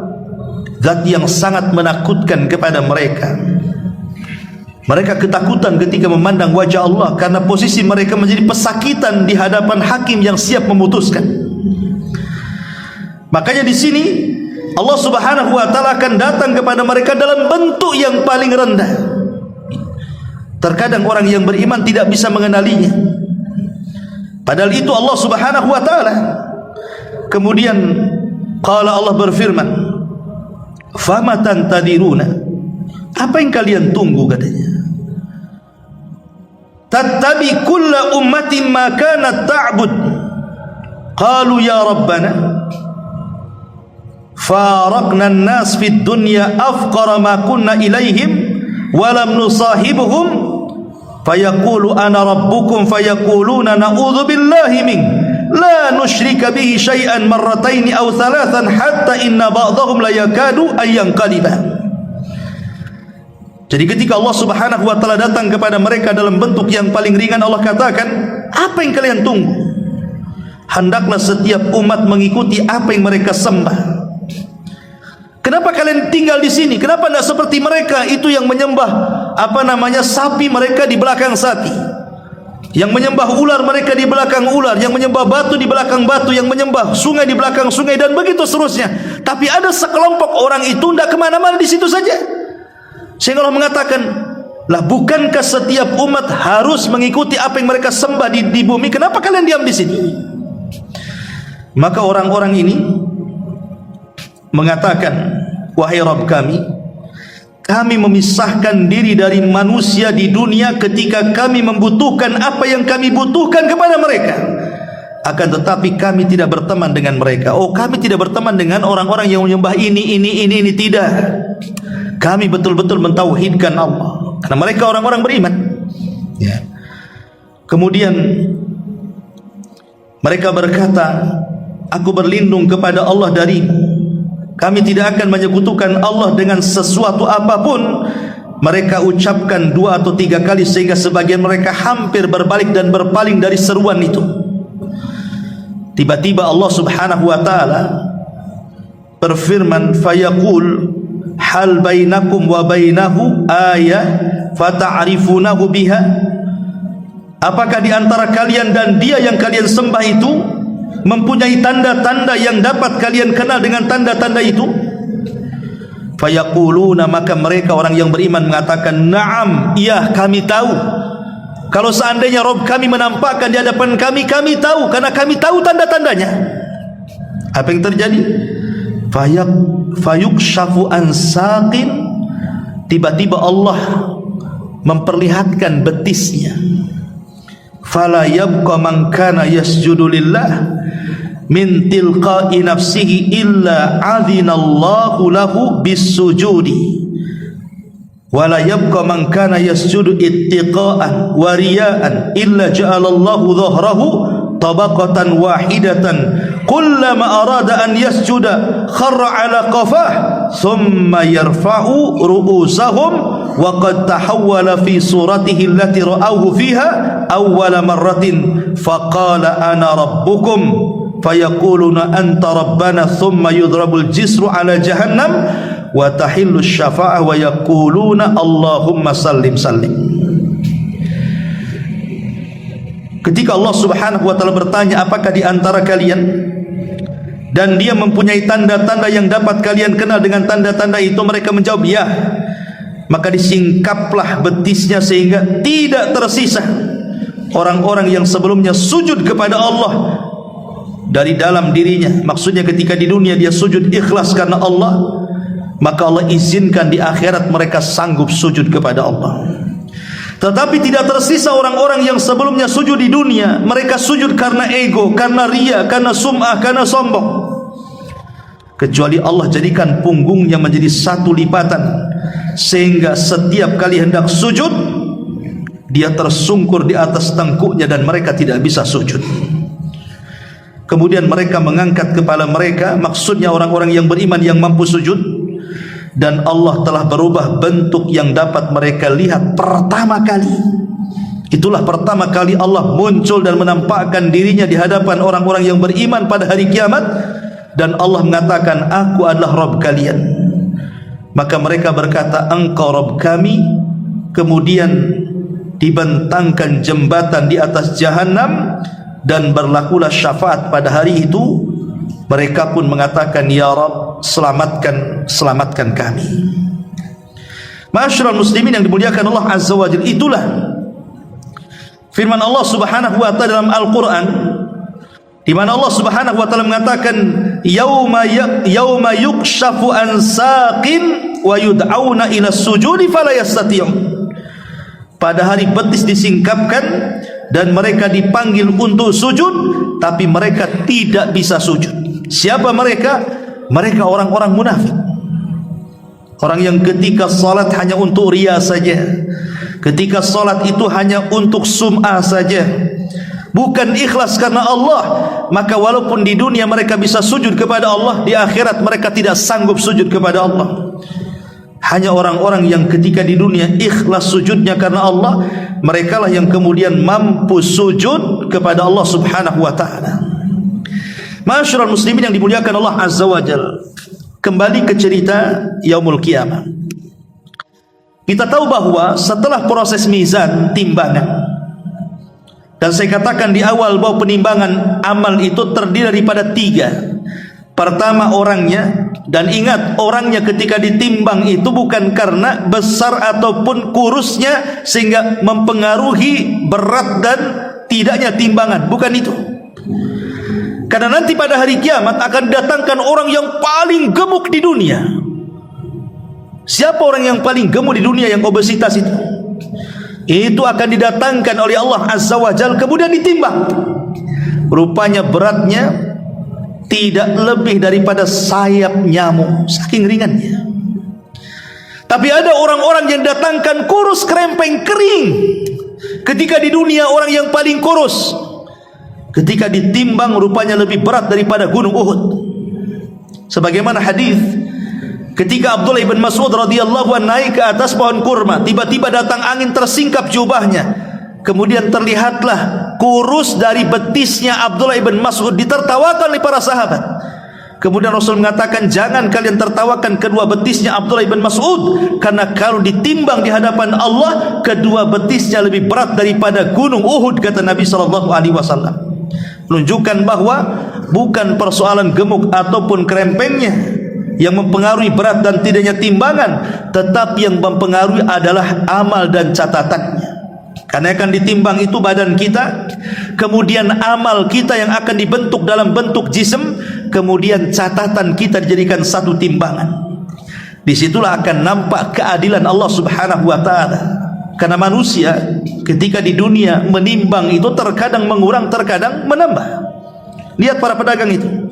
zat yang sangat menakutkan kepada mereka. Mereka ketakutan ketika memandang wajah Allah, karena posisi mereka menjadi pesakitan di hadapan hakim yang siap memutuskan. Makanya di sini Allah Subhanahu wa taala akan datang kepada mereka dalam bentuk yang paling rendah. Terkadang orang yang beriman tidak bisa mengenalinya, padahal itu Allah Subhanahu wa taala. Kemudian qala Allah berfirman, fama tantadiruna, apa yang kalian tunggu katanya. Tattabi kulla ummatin ma kanat ta'bud, qalu ya rabbana faraqna an-nas fid dunya afqara ma kunna ilaihim wa lam nusahibuhum fayaqulu ana rabbukum fayaquluna na'udzu billahi min la nusyrika bihi syai'an marrataini aw thalathan hatta inna ba'dahum la yakadu ayyanqaliba. Jadi ketika Allah Subhanahu wa taala datang kepada mereka dalam bentuk yang paling ringan, Allah katakan, apa yang kalian tunggu? Hendaklah setiap umat mengikuti apa yang mereka sembah. Kenapa kalian tinggal di sini? Kenapa tidak seperti mereka itu yang menyembah sapi mereka di belakang sapi, yang menyembah ular mereka di belakang ular, yang menyembah batu di belakang batu, yang menyembah sungai di belakang sungai, dan begitu seterusnya. Tapi ada sekelompok orang itu tidak kemana-mana, di situ saja. Sehingga Allah mengatakan, lah bukankah setiap umat harus mengikuti apa yang mereka sembah di bumi? Kenapa kalian diam di sini? Maka orang-orang ini mengatakan, wahai Rabb kami memisahkan diri dari manusia di dunia ketika kami membutuhkan apa yang kami butuhkan kepada mereka. Akan tetapi kami tidak berteman dengan mereka. Oh, kami tidak berteman dengan orang-orang yang menyembah ini. Tidak. Kami betul-betul mentauhidkan Allah, karena mereka orang-orang beriman. Ya. Kemudian mereka berkata, aku berlindung kepada Allah darimu. Kami tidak akan menyekutukan Allah dengan sesuatu apapun. Mereka ucapkan 2 atau 3 kali sehingga sebagian mereka hampir berbalik dan berpaling dari seruan itu. Tiba-tiba Allah Subhanahu wa taala berfirman, fayaqul hal bainakum wa bainahu ayah fata'rifunahu biha. Apakah di antara kalian dan dia yang kalian sembah itu mempunyai tanda-tanda yang dapat kalian kenal dengan tanda-tanda itu? Fayaquluna, maka mereka orang yang beriman mengatakan, na'am, iya kami tahu. Kalau seandainya Rabb kami menampakkan di hadapan kami, kami tahu, karena kami tahu tanda-tandanya. Apa yang terjadi? Fayukshafu an saqin, tiba-tiba Allah memperlihatkan betisnya. Fala yabqa man kana yasjudu lillah min tilqa'i nafsihi illa adhinallahu lahu bis-sujudi wala yabqa man kana yasjudu ittiqa'an wa riya'an illa ja'alallahu dhahrahu tabaqatan wahidatan kullama arada an yasjuda kharra ala qafah thumma yarfa'u ru'usahum wa qad tahawwala fi suratihi allati ra'awhu fiha awwala marratin faqala ana rabbukum fayaquluna anta rabbana thumma yudrabul jisru ala jahannam wa tahillu syafa'ah wa yaquluna Allahumma sallim sallim. ketika Allah Subhanahu wa taala bertanya, apakah di antara kalian dan dia mempunyai tanda-tanda yang dapat kalian kenal dengan tanda-tanda itu, mereka menjawab ya. Maka disingkaplah betisnya sehingga tidak tersisa orang-orang yang sebelumnya sujud kepada Allah dari dalam dirinya. Maksudnya ketika di dunia dia sujud ikhlas karena Allah, maka Allah izinkan di akhirat mereka sanggup sujud kepada Allah. Tetapi tidak tersisa orang-orang yang sebelumnya sujud di dunia, mereka sujud karena ego, karena ria, karena sum'ah, karena sombong. Kecuali Allah jadikan punggungnya menjadi satu lipatan, sehingga setiap kali hendak sujud dia tersungkur di atas tengkuknya dan mereka tidak bisa sujud. Kemudian mereka mengangkat kepala mereka, maksudnya orang-orang yang beriman yang mampu sujud, dan Allah telah berubah bentuk yang dapat mereka lihat pertama kali. Itulah pertama kali Allah muncul dan menampakkan dirinya di hadapan orang-orang yang beriman pada hari kiamat, dan Allah mengatakan, aku adalah Rabb kalian. Maka mereka berkata, engkau Rabb kami. Kemudian dibentangkan jembatan di atas jahanam dan berlakulah syafaat pada hari itu. Mereka pun mengatakan, ya Rabb, selamatkan kami. Ma'asyiral muslimin yang dimuliakan Allah Azza wa Jalla, itulah firman Allah Subhanahu wa taala dalam Al-Qur'an, di mana Allah Subhanahu wa taala mengatakan, yauma yukshafu an saqin wa yud'auna ila sujudi fala yastati'un. Pada hari betis disingkapkan dan mereka dipanggil untuk sujud, tapi mereka tidak bisa sujud. Siapa mereka? Mereka orang-orang munafik, orang yang ketika salat hanya untuk riya saja, ketika salat itu hanya untuk sum'ah saja, bukan ikhlas karena Allah. Maka walaupun di dunia mereka bisa sujud kepada Allah, di akhirat mereka tidak sanggup sujud kepada Allah. Hanya orang-orang yang ketika di dunia ikhlas sujudnya karena Allah, merekalah yang kemudian mampu sujud kepada Allah Subhanahu wa taala. Ma'asyiral muslimin yang dimuliakan Allah Azza wa Jalla, kembali ke cerita Yaumul Qiyamah. Kita tahu bahwa setelah proses mizan, timbangan, dan saya katakan di awal bahwa penimbangan amal itu terdiri daripada 3. Pertama, orangnya. Dan ingat, orangnya ketika ditimbang itu bukan karena besar ataupun kurusnya sehingga mempengaruhi berat dan tidaknya timbangan, bukan itu. Karena nanti pada hari kiamat akan datangkan orang yang paling gemuk di dunia. Siapa orang yang paling gemuk di dunia, yang obesitas itu? Itu akan didatangkan oleh Allah Azza wa Jalla, kemudian ditimbang. Rupanya beratnya tidak lebih daripada sayap nyamuk, saking ringannya. Tapi ada orang-orang yang datangkan kurus, krempeng, kering. Ketika di dunia orang yang paling kurus, ketika ditimbang rupanya lebih berat daripada gunung Uhud. Sebagaimana hadis ketika Abdullah bin Mas'ud radhiyallahu anhu naik ke atas pohon kurma, tiba-tiba datang angin tersingkap jubahnya. Kemudian terlihatlah kurus dari betisnya Abdullah bin Mas'ud, ditertawakan oleh para sahabat. Kemudian Rasul mengatakan, jangan kalian tertawakan kedua betisnya Abdullah bin Mas'ud, karena kalau ditimbang di hadapan Allah, kedua betisnya lebih berat daripada gunung Uhud, kata Nabi SAW. Menunjukkan bahwa bukan persoalan gemuk ataupun krempengnya yang mempengaruhi berat dan tidaknya timbangan, tetapi yang mempengaruhi adalah amal dan catatannya. Karena akan ditimbang itu badan kita, kemudian amal kita yang akan dibentuk dalam bentuk jism, kemudian catatan kita dijadikan satu timbangan. Disitulah akan nampak keadilan Allah Subhanahu wa ta'ala. Karena manusia ketika di dunia menimbang itu terkadang mengurang, terkadang menambah. Lihat para pedagang itu,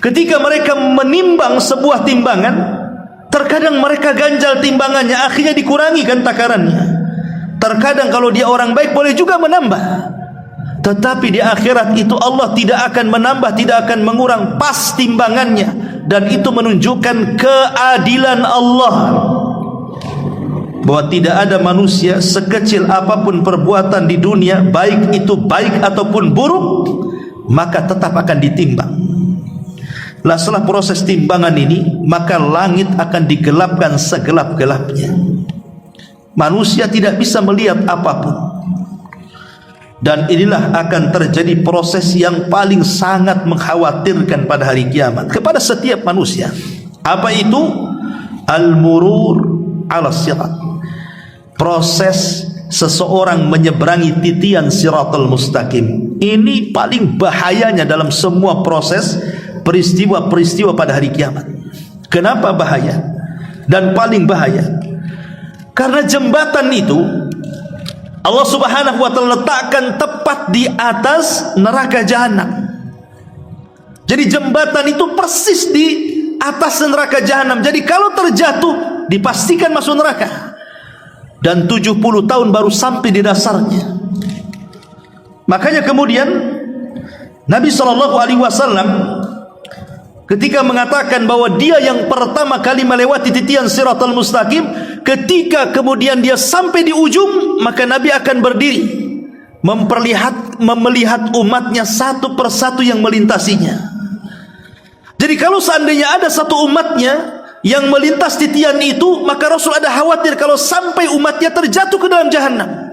ketika mereka menimbang sebuah timbangan, terkadang mereka ganjal timbangannya, akhirnya dikurangi kan takarannya. Terkadang kalau dia orang baik boleh juga menambah. Tetapi di akhirat itu Allah tidak akan menambah, tidak akan mengurang, pas timbangannya. Dan itu menunjukkan keadilan Allah, bahwa tidak ada manusia sekecil apapun perbuatan di dunia, baik itu baik ataupun buruk, maka tetap akan ditimbang. Lah setelah proses timbangan ini, maka langit akan digelapkan segelap-gelapnya. Manusia tidak bisa melihat apapun. Dan inilah akan terjadi proses yang paling sangat mengkhawatirkan pada hari kiamat kepada setiap manusia. Apa itu? Al-murur ala sirat. Proses seseorang menyeberangi titian siratal mustaqim. Ini paling bahayanya dalam semua proses peristiwa-peristiwa pada hari kiamat. Kenapa bahaya? Dan paling bahaya karena jembatan itu Allah Subhanahu wa taala letakkan tepat di atas neraka jahanam. Jadi jembatan itu persis di atas neraka jahanam. Jadi kalau terjatuh dipastikan masuk neraka. Dan 70 tahun baru sampai di dasarnya. Makanya kemudian Nabi SAW ketika mengatakan bahwa dia yang pertama kali melewati titian siratal mustaqim, ketika kemudian dia sampai di ujung, maka Nabi akan berdiri melihat umatnya satu persatu yang melintasinya. Jadi kalau seandainya ada satu umatnya yang melintas titian itu, maka Rasul ada khawatir kalau sampai umatnya terjatuh ke dalam jahanam.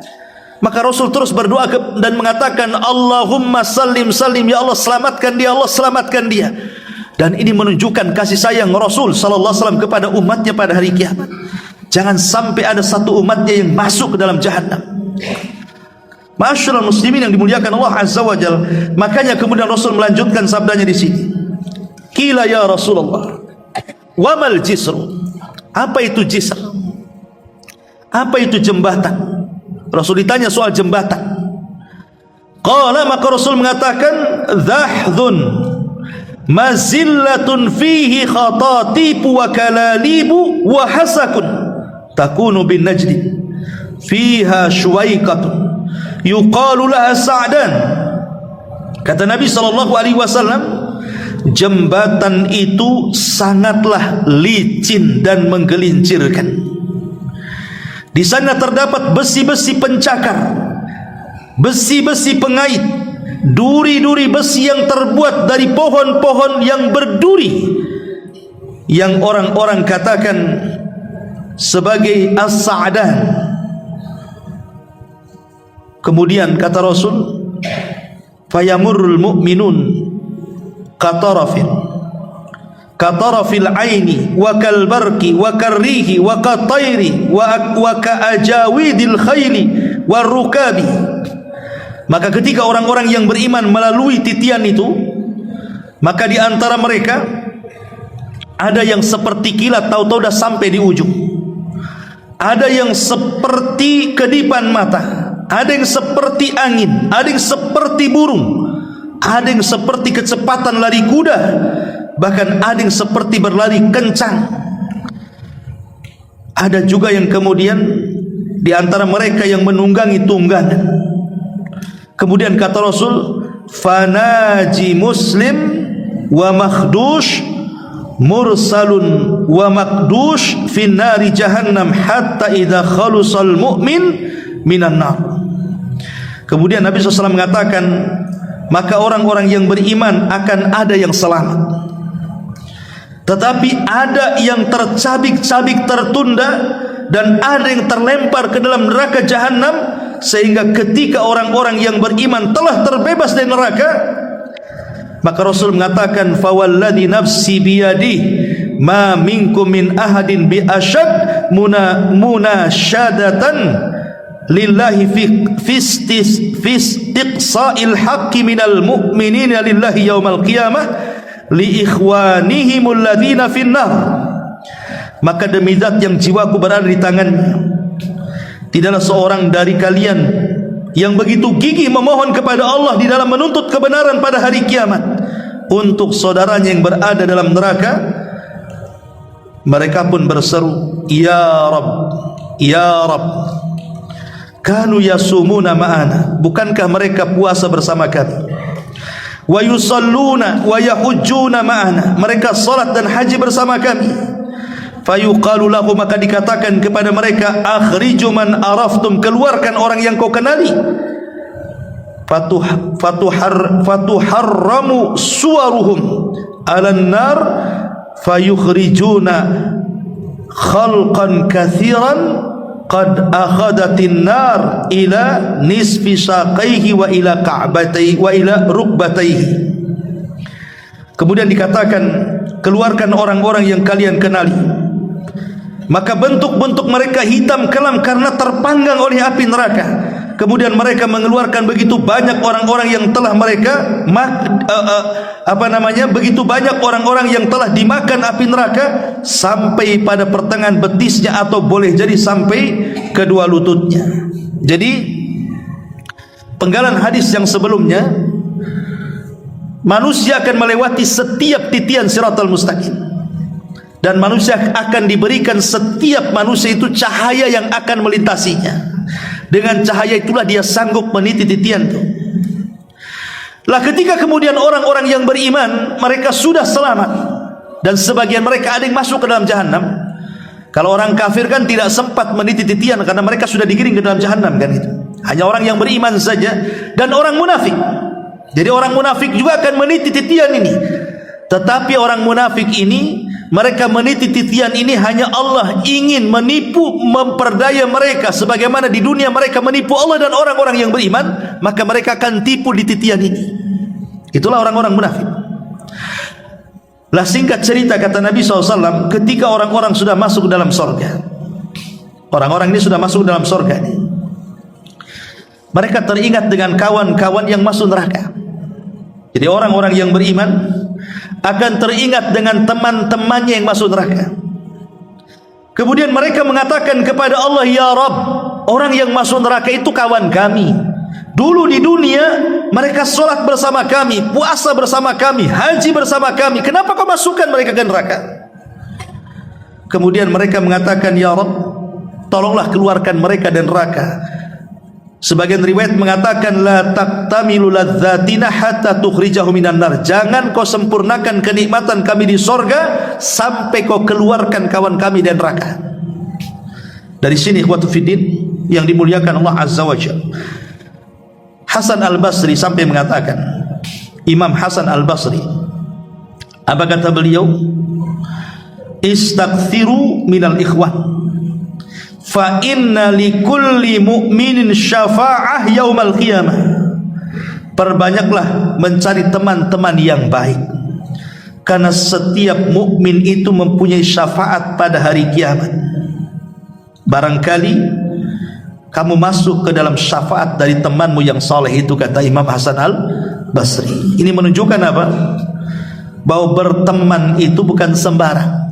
Maka Rasul terus berdoa dan mengatakan, Allahumma salim salim, ya Allah selamatkan dia, Allah selamatkan dia. Dan ini menunjukkan kasih sayang Rasul sallallahu alaihi wasallam kepada umatnya pada hari kiamat. Jangan sampai ada satu umatnya yang masuk ke dalam jahanam. Ma'asyiral muslimin yang dimuliakan Allah azza wa jalla. Makanya kemudian Rasul melanjutkan sabdanya di sini. Qila ya Rasulullah, wa mal jisru? Apa itu jisr? Apa itu jembatan? Rasul ditanya soal jembatan. Qala, maka Rasul mengatakan, dhahdun mazillatun fihi khatatibu wa kalalibu wa hasakun takunu bin najdi fiha syuwaikatun yuqalu laha Sa'dan. Kata Nabi SAW, jembatan itu sangatlah licin dan menggelincirkan. Di sana terdapat besi-besi pencakar, besi-besi pengait, duri-duri besi yang terbuat dari pohon-pohon yang berduri, yang orang-orang katakan sebagai as-sa'dan. Kemudian kata Rasul, fayamurrul mu'minun katarafil aini wa kalbarki wa karrihi wa katairi wa kaajawidil khayli wa rukabi. Maka ketika orang-orang yang beriman melalui titian itu, maka di antara mereka ada yang seperti kilat, tahu-tahu dah sampai di ujung. Ada yang seperti kedipan mata, ada yang seperti angin, ada yang seperti burung, ada yang seperti kecepatan lari kuda, bahkan ada yang seperti berlari kencang. Ada juga yang kemudian di antara mereka yang menunggangi tunggangan. Kemudian kata Rasul, fanaji muslim wa makhdush mursalun wa makdush finnari jahannam hatta idha khalusal mu'min minan nar. Kemudian Nabi SAW mengatakan, maka orang-orang yang beriman akan ada yang selamat, tetapi ada yang tercabik-cabik, tertunda, dan ada yang terlempar ke dalam neraka jahanam, sehingga ketika orang-orang yang beriman telah terbebas dari neraka, maka Rasul mengatakan, fawalladhi nafsi biyadih ma minkum min ahadin bi ashad munasyadatan lillahi fi istiqsa'il haqqi minal mu'minina lillahi yaumal qiyamah li ikhwanihimul ladzina finnar. Maka demi zat yang jiwaku berada di tangannya, tidaklah seorang dari kalian yang begitu gigih memohon kepada Allah di dalam menuntut kebenaran pada hari kiamat untuk saudaranya yang berada dalam neraka. Mereka pun berseru, ya Rabb, ya Rabb, kanu yasumuna ma'ana, bukankah mereka puasa bersama kami? Wa yusalluna wa yahujjuna ma'ana, mereka salat dan haji bersama kami. Fayuqalu lahu, maka dikatakan kepada mereka, akhriju man araftum, keluarkan orang yang kau kenali. Fatuharramu suwaruhum alan nar fayukhrijuna khalqan kathiran qad akhadatin nar ila nisfi saqaihi wa ila ka'bataihi wa ila rukbataihi. Kemudian dikatakan, keluarkan orang-orang yang kalian kenali. Maka bentuk-bentuk mereka hitam kelam karena terpanggang oleh api neraka. Kemudian mereka mengeluarkan begitu banyak orang-orang yang telah mereka begitu banyak orang-orang yang telah dimakan api neraka sampai pada pertengahan betisnya, atau boleh jadi sampai kedua lututnya. Jadi penggalan hadis yang sebelumnya, manusia akan melewati setiap titian Siratal Mustaqim, dan manusia akan diberikan, setiap manusia itu cahaya yang akan melintasinya. Dengan cahaya itulah dia sanggup meniti titian itu. Lah ketika kemudian orang-orang yang beriman, mereka sudah selamat, dan sebagian mereka ada yang masuk ke dalam jahanam. Kalau orang kafir kan tidak sempat meniti titian karena mereka sudah digiring ke dalam jahanam kan itu. Hanya orang yang beriman saja dan orang munafik. Jadi orang munafik juga akan meniti titian ini. Tetapi orang munafik ini, mereka meniti titian ini hanya Allah ingin menipu, memperdaya mereka. Sebagaimana di dunia mereka menipu Allah dan orang-orang yang beriman, maka mereka akan tipu di titian ini. Itulah orang-orang munafik. Lah singkat cerita, kata Nabi SAW, ketika orang-orang sudah masuk dalam sorga, orang-orang ini sudah masuk dalam sorga ini, mereka teringat dengan kawan-kawan yang masuk neraka. Jadi orang-orang yang beriman akan teringat dengan teman-temannya yang masuk neraka. Kemudian mereka mengatakan kepada Allah, ya Rabb, orang yang masuk neraka itu kawan kami. Dulu di dunia mereka sholat bersama kami, puasa bersama kami, haji bersama kami. Kenapa kau masukkan mereka ke neraka? Kemudian mereka mengatakan, ya Rabb, tolonglah keluarkan mereka dari neraka. Sebagian riwayat mengatakan, la taqtamilu ladzatina hatta tukhrijahu minan nar. Jangan kau sempurnakan kenikmatan kami di sorga sampai kau keluarkan kawan kami dari neraka. Dari sini ikhwatu fiddin yang dimuliakan Allah Azza wa Jalla, Hasan Al-Basri sampai mengatakan, Imam Hasan Al-Basri, apa kata beliau? Istaghfiru minal ikhwan, fa inna likulli mu'minin syafa'ah yaumal qiyamah. Perbanyaklah mencari teman-teman yang baik, karena setiap mukmin itu mempunyai syafaat pada hari kiamat. Barangkali kamu masuk ke dalam syafaat dari temanmu yang saleh itu, kata Imam Hasan Al-Basri. Ini menunjukkan apa? Bahwa berteman itu bukan sembarang.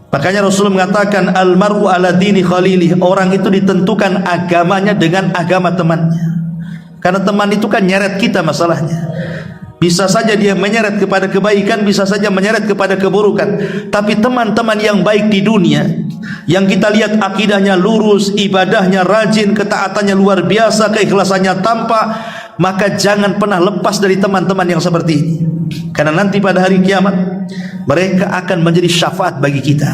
Makanya Rasulullah mengatakan, almaru ala dini khalilih. Orang itu ditentukan agamanya dengan agama temannya. Karena teman itu kan nyeret kita masalahnya. Bisa saja dia menyeret kepada kebaikan, bisa saja menyeret kepada keburukan. Tapi teman-teman yang baik di dunia, yang kita lihat akidahnya lurus, ibadahnya rajin, ketaatannya luar biasa, keikhlasannya tampak, maka jangan pernah lepas dari teman-teman yang seperti ini. Karena nanti pada hari kiamat mereka akan menjadi syafaat bagi kita.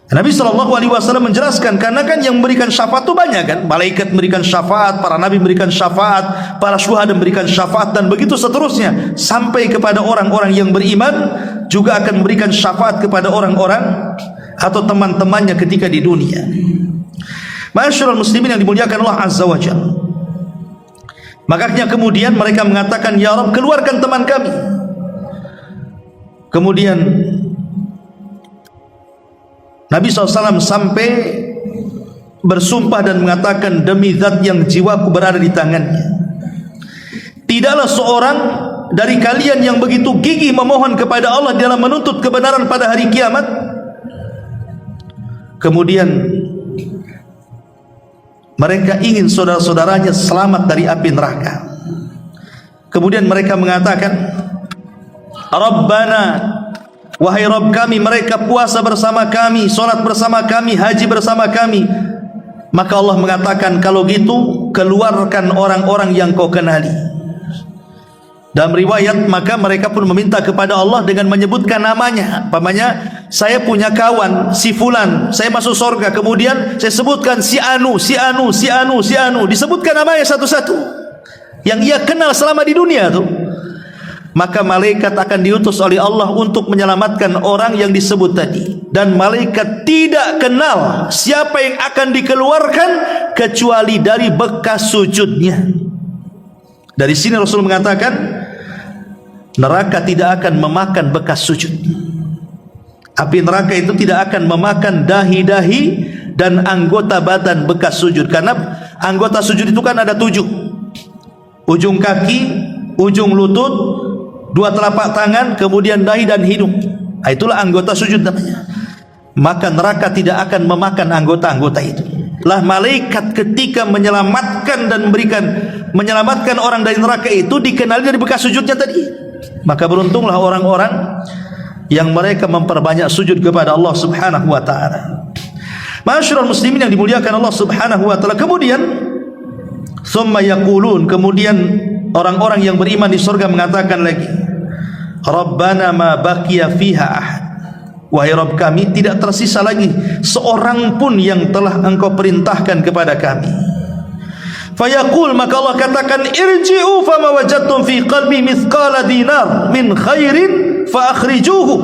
Nabi SAW menjelaskan, karena kan yang memberikan syafaat itu banyak kan. Malaikat memberikan syafaat, para nabi memberikan syafaat, para syuhada memberikan syafaat, dan begitu seterusnya. Sampai kepada orang-orang yang beriman juga akan memberikan syafaat kepada orang-orang atau teman-temannya ketika di dunia. Ma'asyiral muslimin yang dimuliakan Allah Azza wa Jalla, makanya kemudian mereka mengatakan, ya Rabb, keluarkan teman kami. Kemudian Nabi SAW sampai bersumpah dan mengatakan, demi zat yang jiwaku berada di tangannya, tidaklah seorang dari kalian yang begitu gigih memohon kepada Allah dalam menuntut kebenaran pada hari kiamat, kemudian mereka ingin saudara-saudaranya selamat dari api neraka. Kemudian mereka mengatakan, Rabbana, wahai Rabb kami, mereka puasa bersama kami, solat bersama kami, haji bersama kami. Maka Allah mengatakan, kalau gitu keluarkan orang-orang yang kau kenali. Dalam riwayat, maka mereka pun meminta kepada Allah dengan menyebutkan namanya. Pamannya, saya punya kawan si fulan, saya masuk surga. Kemudian saya sebutkan si anu, si anu, si anu, si anu, disebutkan namanya satu-satu yang ia kenal selama di dunia tuh. maka malaikat akan diutus oleh Allah untuk menyelamatkan orang yang disebut tadi. Dan malaikat tidak kenal siapa yang akan dikeluarkan kecuali dari bekas sujudnya. Dari sini Rasul mengatakan neraka tidak akan memakan bekas sujud. Api neraka itu tidak akan memakan dahi-dahi dan anggota badan bekas sujud. Karena anggota sujud itu kan ada 7. Ujung kaki, ujung lutut, 2 telapak tangan, kemudian dahi dan hidung. Itulah anggota sujud namanya. Maka neraka tidak akan memakan anggota-anggota itu. Lah malaikat ketika menyelamatkan dan menyelamatkan orang dari neraka itu dikenali dari bekas sujudnya tadi. Maka beruntunglah orang-orang yang mereka memperbanyak sujud kepada Allah Subhanahu wa taala. Ma'asyiral muslimin yang dimuliakan Allah Subhanahu wa taala. Kemudian summa yaqulun, kemudian orang-orang yang beriman di surga mengatakan lagi, Rabbana ma baqiya fiha ahad. Wahai Rabb kami, tidak tersisa lagi seorang pun yang telah Engkau perintahkan kepada kami. Fayaqul, maka Allah katakan, irji'u fama wajadtum fi qalbi mithqala dinar min khairin fa akhrijuhu.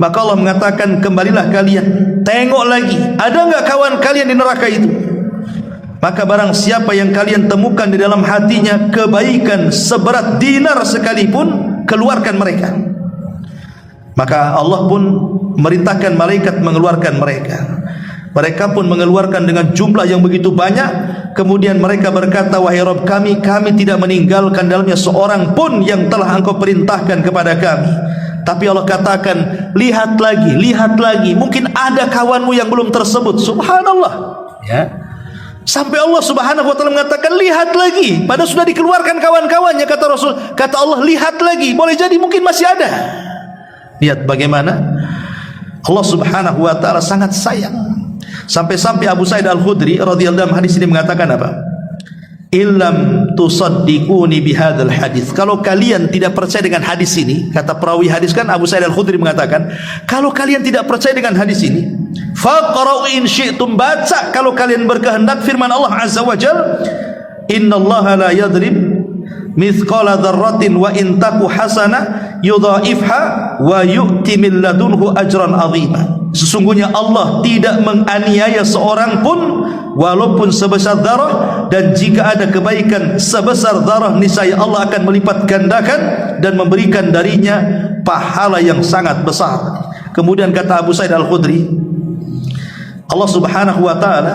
Maka Allah mengatakan, kembalilah kalian, tengok lagi, ada enggak kawan kalian di neraka itu? Maka barang siapa yang kalian temukan di dalam hatinya kebaikan seberat dinar sekalipun, keluarkan mereka. Maka Allah pun merintahkan malaikat mengeluarkan mereka. Mereka pun mengeluarkan dengan jumlah yang begitu banyak. Kemudian mereka berkata, wahai Rabb kami, kami tidak meninggalkan dalamnya seorang pun yang telah Engkau perintahkan kepada kami. Tapi Allah katakan, lihat lagi, mungkin ada kawanmu yang belum tersebut. Subhanallah, ya. Sampai Allah Subhanahu wa taala mengatakan, lihat lagi, padahal sudah dikeluarkan kawan-kawannya. Kata Rasul, kata Allah, lihat lagi, boleh jadi mungkin masih ada. Lihat bagaimana Allah Subhanahu wa taala sangat sayang. Sampai-sampai Abu Sa'id Al-Khudri radhiyallahu anhu hadis ini mengatakan apa? Illam tusaddiquni bihadzal hadis. Kalau kalian tidak percaya dengan hadis ini, kata perawi hadis kan Abu Sa'id Al-Khudri mengatakan, kalau kalian tidak percaya dengan hadis ini, faqra'u in syi'tum, baca kalau kalian berkehendak firman Allah Azza wa Jalla, innallaha la yadrib mithqala dzarratin wa in taku hasanah yudhaifha wa yu'ti min ladunhu ajran 'azima. Sesungguhnya Allah tidak menganiaya seorang pun walaupun sebesar darah, dan jika ada kebaikan sebesar darah niscaya Allah akan melipat gandakan dan memberikan darinya pahala yang sangat besar. Kemudian kata Abu Sa'id Al-Khudri, Allah Subhanahu wa taala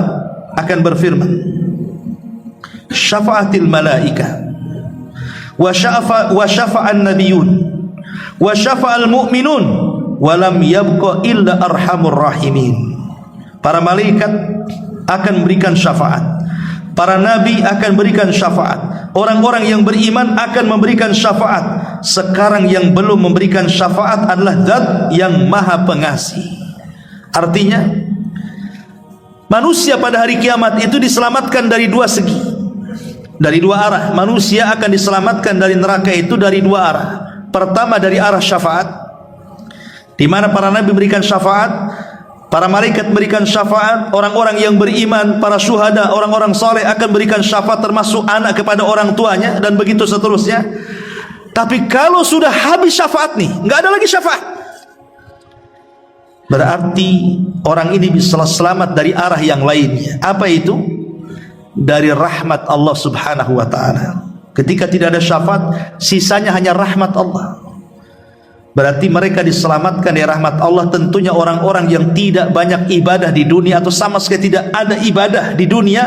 akan berfirman, syafa'atil malaika wa syafa'an nabiyyun wa syafa'al mu'minun walam yabqa illa arhamur rahimin. Para malaikat akan memberikan syafaat, para nabi akan berikan syafaat, orang-orang yang beriman akan memberikan syafaat. Sekarang yang belum memberikan syafaat adalah Zat yang Maha Pengasih. Artinya manusia pada hari kiamat itu diselamatkan dari 2 segi, dari 2 arah. Manusia akan diselamatkan dari neraka itu dari 2 arah. Pertama dari arah syafaat, di mana para nabi memberikan syafaat, para malaikat memberikan syafaat, orang-orang yang beriman, para syuhada, orang-orang saleh akan berikan syafaat, termasuk anak kepada orang tuanya, dan begitu seterusnya. Tapi kalau sudah habis syafaat nih, nggak ada lagi syafaat, berarti orang ini bisa selamat dari arah yang lainnya. Apa itu? Dari rahmat Allah Subhanahu wa taala. Ketika tidak ada syafaat, sisanya hanya rahmat Allah. Berarti mereka diselamatkan dari rahmat Allah. Tentunya orang-orang yang tidak banyak ibadah di dunia, atau sama sekali tidak ada ibadah di dunia,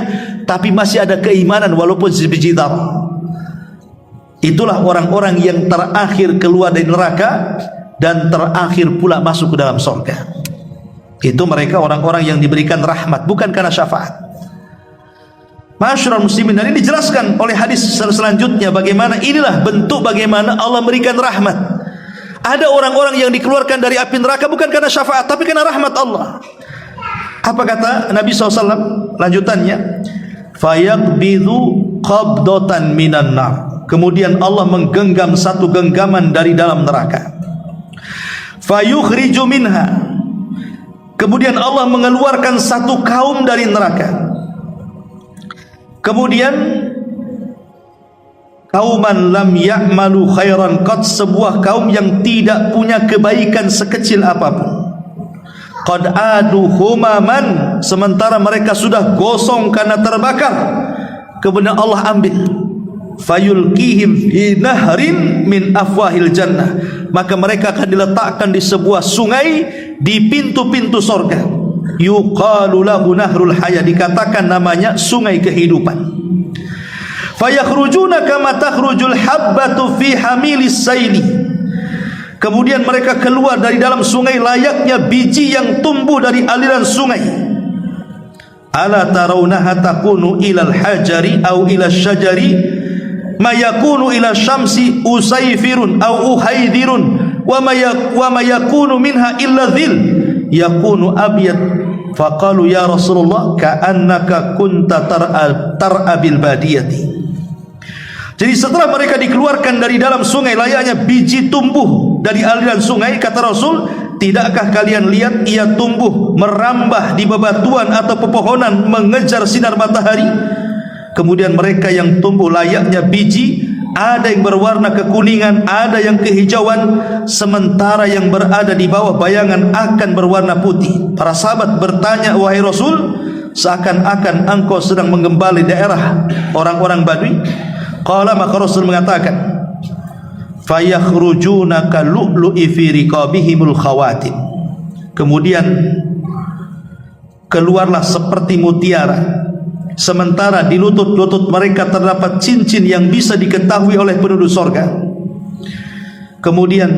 tapi masih ada keimanan walaupun sebiji dzarrah. Itulah orang-orang yang terakhir keluar dari neraka dan terakhir pula masuk ke dalam surga. Itu mereka orang-orang yang diberikan rahmat, bukan karena syafaat. Ma'asyiral muslimin, dan ini dijelaskan oleh hadis selanjutnya bagaimana inilah bentuk bagaimana Allah memberikan rahmat. Ada orang-orang yang dikeluarkan dari api neraka bukan karena syafaat, tapi karena rahmat Allah. Apa kata Nabi SAW lanjutannya? Fayaqbidhu qabdatan minan nar. Kemudian Allah menggenggam satu genggaman dari dalam neraka. Fayukhriju minha. Kemudian Allah mengeluarkan satu kaum dari neraka. Kemudian qauman lam ya'malu khairan qad, sebuah kaum yang tidak punya kebaikan sekecil apapun. Qad adu humaman, sementara mereka sudah gosong karena terbakar, kemudian Allah ambil. Fayulqihim fi nahrin min afwahil jannah, maka mereka akan diletakkan di sebuah sungai di pintu-pintu sorga. Yuqalu lahu nahrul haya, dikatakan namanya sungai kehidupan. Fayakhrujuna kama takhrujul habbatu fi hamilis saili, kemudian mereka keluar dari dalam sungai layaknya biji yang tumbuh dari aliran sungai. Ala tarawnaha takunu ilal hajari au ila syajari ma yakunu ila syamsi usayfirun au uhaydirun wa ma yakunu minha illa dhil yakunu abyad. Faqalu ya Rasulullah ka'annaka kunta tar'a bil badiyati. Jadi setelah mereka dikeluarkan dari dalam sungai layaknya biji tumbuh dari aliran sungai, kata Rasul, tidakkah kalian lihat ia tumbuh merambah di bebatuan atau pepohonan mengejar sinar matahari? Kemudian mereka yang tumbuh layaknya biji, ada yang berwarna kekuningan, ada yang kehijauan, sementara yang berada di bawah bayangan akan berwarna putih. Para sahabat bertanya, wahai Rasul, seakan-akan engkau sedang menggembali daerah orang-orang Badui. Qala, maka Rasul mengatakan, fayakhrujuna kalu'lu'i fi riqabihimul khawatim, kemudian keluarlah seperti mutiara, sementara di lutut-lutut mereka terdapat cincin yang bisa diketahui oleh penduduk sorga. Kemudian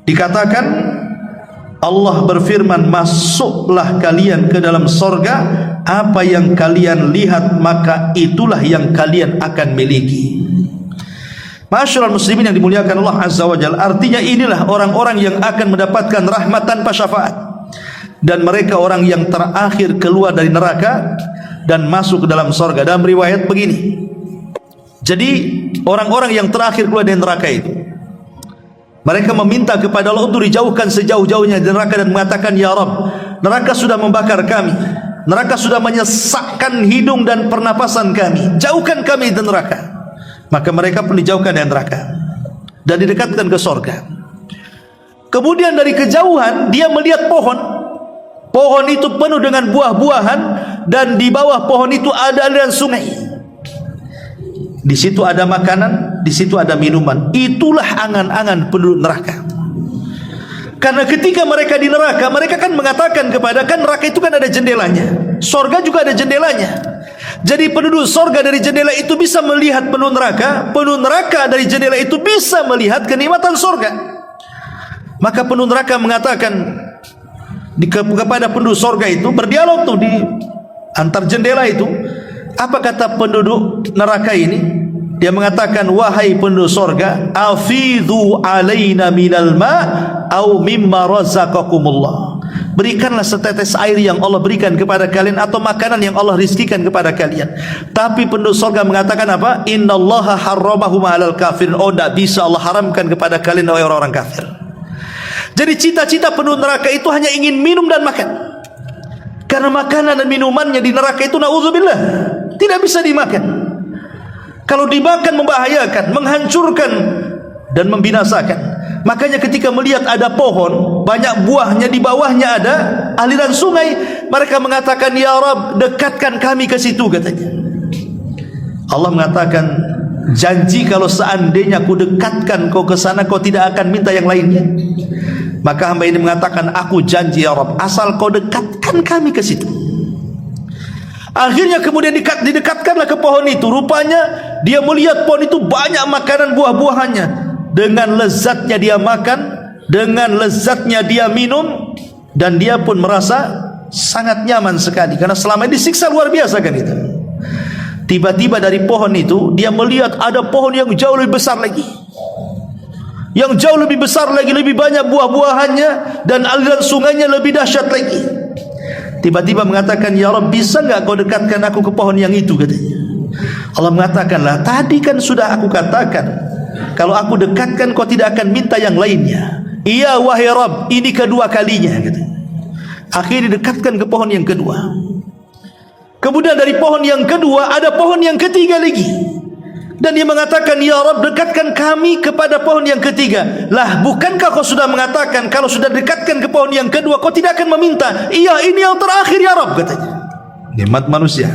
dikatakan, Allah berfirman, masuklah kalian ke dalam sorga, apa yang kalian lihat maka itulah yang kalian akan miliki. Masyarul muslimin yang dimuliakan Allah Azza wa Jalla, artinya inilah orang-orang yang akan mendapatkan rahmat tanpa syafaat, dan mereka orang yang terakhir keluar dari neraka dan masuk ke dalam sorga. Dalam riwayat begini, jadi orang-orang yang terakhir keluar dari neraka itu, mereka meminta kepada Allah untuk dijauhkan sejauh-jauhnya dari neraka dan mengatakan, ya Rabb, neraka sudah membakar kami, neraka sudah menyesakkan hidung dan pernapasan kami, jauhkan kami dari neraka. Maka mereka pun dijauhkan dari neraka dan didekatkan ke sorga. Kemudian dari kejauhan dia melihat pohon. Pohon itu penuh dengan buah-buahan, dan di bawah pohon itu ada aliran sungai. Di situ ada makanan, di situ ada minuman. Itulah angan-angan penduduk neraka. Karena ketika mereka di neraka, mereka kan mengatakan kepada, kan neraka itu kan ada jendelanya, sorga juga ada jendelanya. Jadi penduduk sorga dari jendela itu bisa melihat penduduk neraka dari jendela itu bisa melihat kenikmatan sorga. Maka penduduk neraka mengatakan kepada penduduk sorga itu, berdialog tuh di antar jendela itu. Apa kata penduduk neraka ini? Dia mengatakan, wahai penduduk sorga, afidhu alaina minal ma' au mimma razaqakumullah, berikanlah setetes air yang Allah berikan kepada kalian atau makanan yang Allah rizkikan kepada kalian. Tapi penduduk sorga mengatakan apa? Innallaha harramahum 'alal kafirin. Oh, tidak bisa, Allah haramkan kepada kalian wahai orang-orang kafir. Jadi cita-cita penduduk neraka itu hanya ingin minum dan makan. Karena makanan dan minumannya di neraka itu, na'udzubillah, tidak bisa dimakan. Kalau dimakan membahayakan, menghancurkan dan membinasakan. Makanya ketika melihat ada pohon, banyak buahnya, di bawahnya ada aliran sungai, mereka mengatakan, ya Rabb, dekatkan kami ke situ, katanya. Allah mengatakan, janji kalau seandainya aku dekatkan kau ke sana, kau tidak akan minta yang lainnya. Maka hamba ini mengatakan, aku janji ya Rabb, asal kau dekatkan kami ke situ. Akhirnya kemudian didekatkanlah ke pohon itu. Rupanya dia melihat pohon itu banyak makanan buah-buahannya. Dengan lezatnya dia makan, dengan lezatnya dia minum, dan dia pun merasa sangat nyaman sekali. Karena selama ini disiksa luar biasa kan itu. Tiba-tiba dari pohon itu dia melihat ada pohon yang jauh lebih besar lagi, yang jauh lebih besar lagi, lebih banyak buah-buahannya, dan aliran sungainya lebih dahsyat lagi. Tiba-tiba mengatakan, ya Rabb, bisa enggak kau dekatkan aku ke pohon yang itu, katanya. Allah mengatakanlah, tadi kan sudah aku katakan, kalau aku dekatkan kau tidak akan minta yang lainnya. Iya wahai Rabb, ini kedua kalinya, katanya. Akhirnya didekatkan ke pohon yang kedua. Kemudian dari pohon yang kedua ada pohon yang ketiga lagi. Dan dia mengatakan, ya Rabb, dekatkan kami kepada pohon yang ketiga. Lah, bukankah kau sudah mengatakan kalau sudah dekatkan ke pohon yang kedua kau tidak akan meminta? Iya, ini yang terakhir ya Rabb, katanya. Nikmat manusia.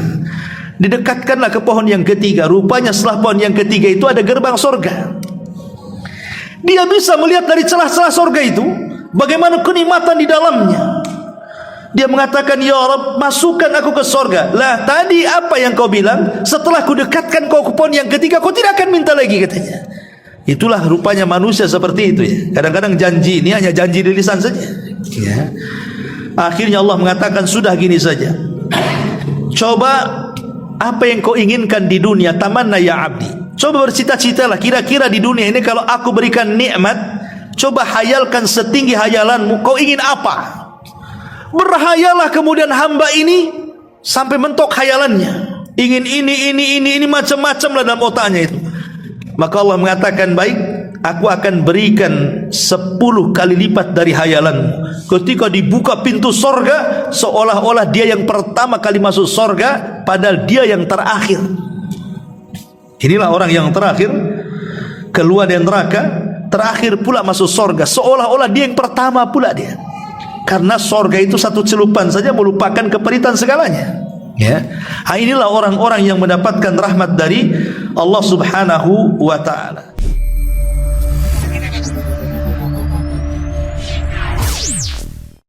Didekatkanlah ke pohon yang ketiga. Rupanya setelah pohon yang ketiga itu ada gerbang sorga. Dia bisa melihat dari celah-celah sorga itu bagaimana kenikmatan di dalamnya. Dia mengatakan, ya Rabb, masukkan aku ke sorga. Lah, tadi apa yang kau bilang? Setelah ku dekatkan kau ke pohon yang ketiga, kau tidak akan minta lagi, katanya. Itulah rupanya manusia seperti itu ya. Kadang-kadang janji ini hanya janji di lisan saja ya. Akhirnya Allah mengatakan, sudah gini saja, coba apa yang kau inginkan di dunia, tamanna ya abdi. Coba bercita-citalah, kira-kira di dunia ini kalau aku berikan nikmat, coba hayalkan setinggi hayalanmu, kau ingin apa? Berhayalah kemudian hamba ini sampai mentok hayalannya, ingin ini macam-macam lah dalam otaknya itu. Maka Allah mengatakan, baik, aku akan berikan 10 kali lipat dari hayalanmu. Ketika dibuka pintu sorga, seolah-olah dia yang pertama kali masuk sorga, padahal dia yang terakhir. Inilah orang yang terakhir keluar dari neraka, terakhir pula masuk sorga, seolah-olah dia yang pertama pula dia. Karena sorga itu satu celupan saja melupakan keperitan segalanya ya. Inilah orang-orang yang mendapatkan rahmat dari Allah Subhanahu wa ta'ala.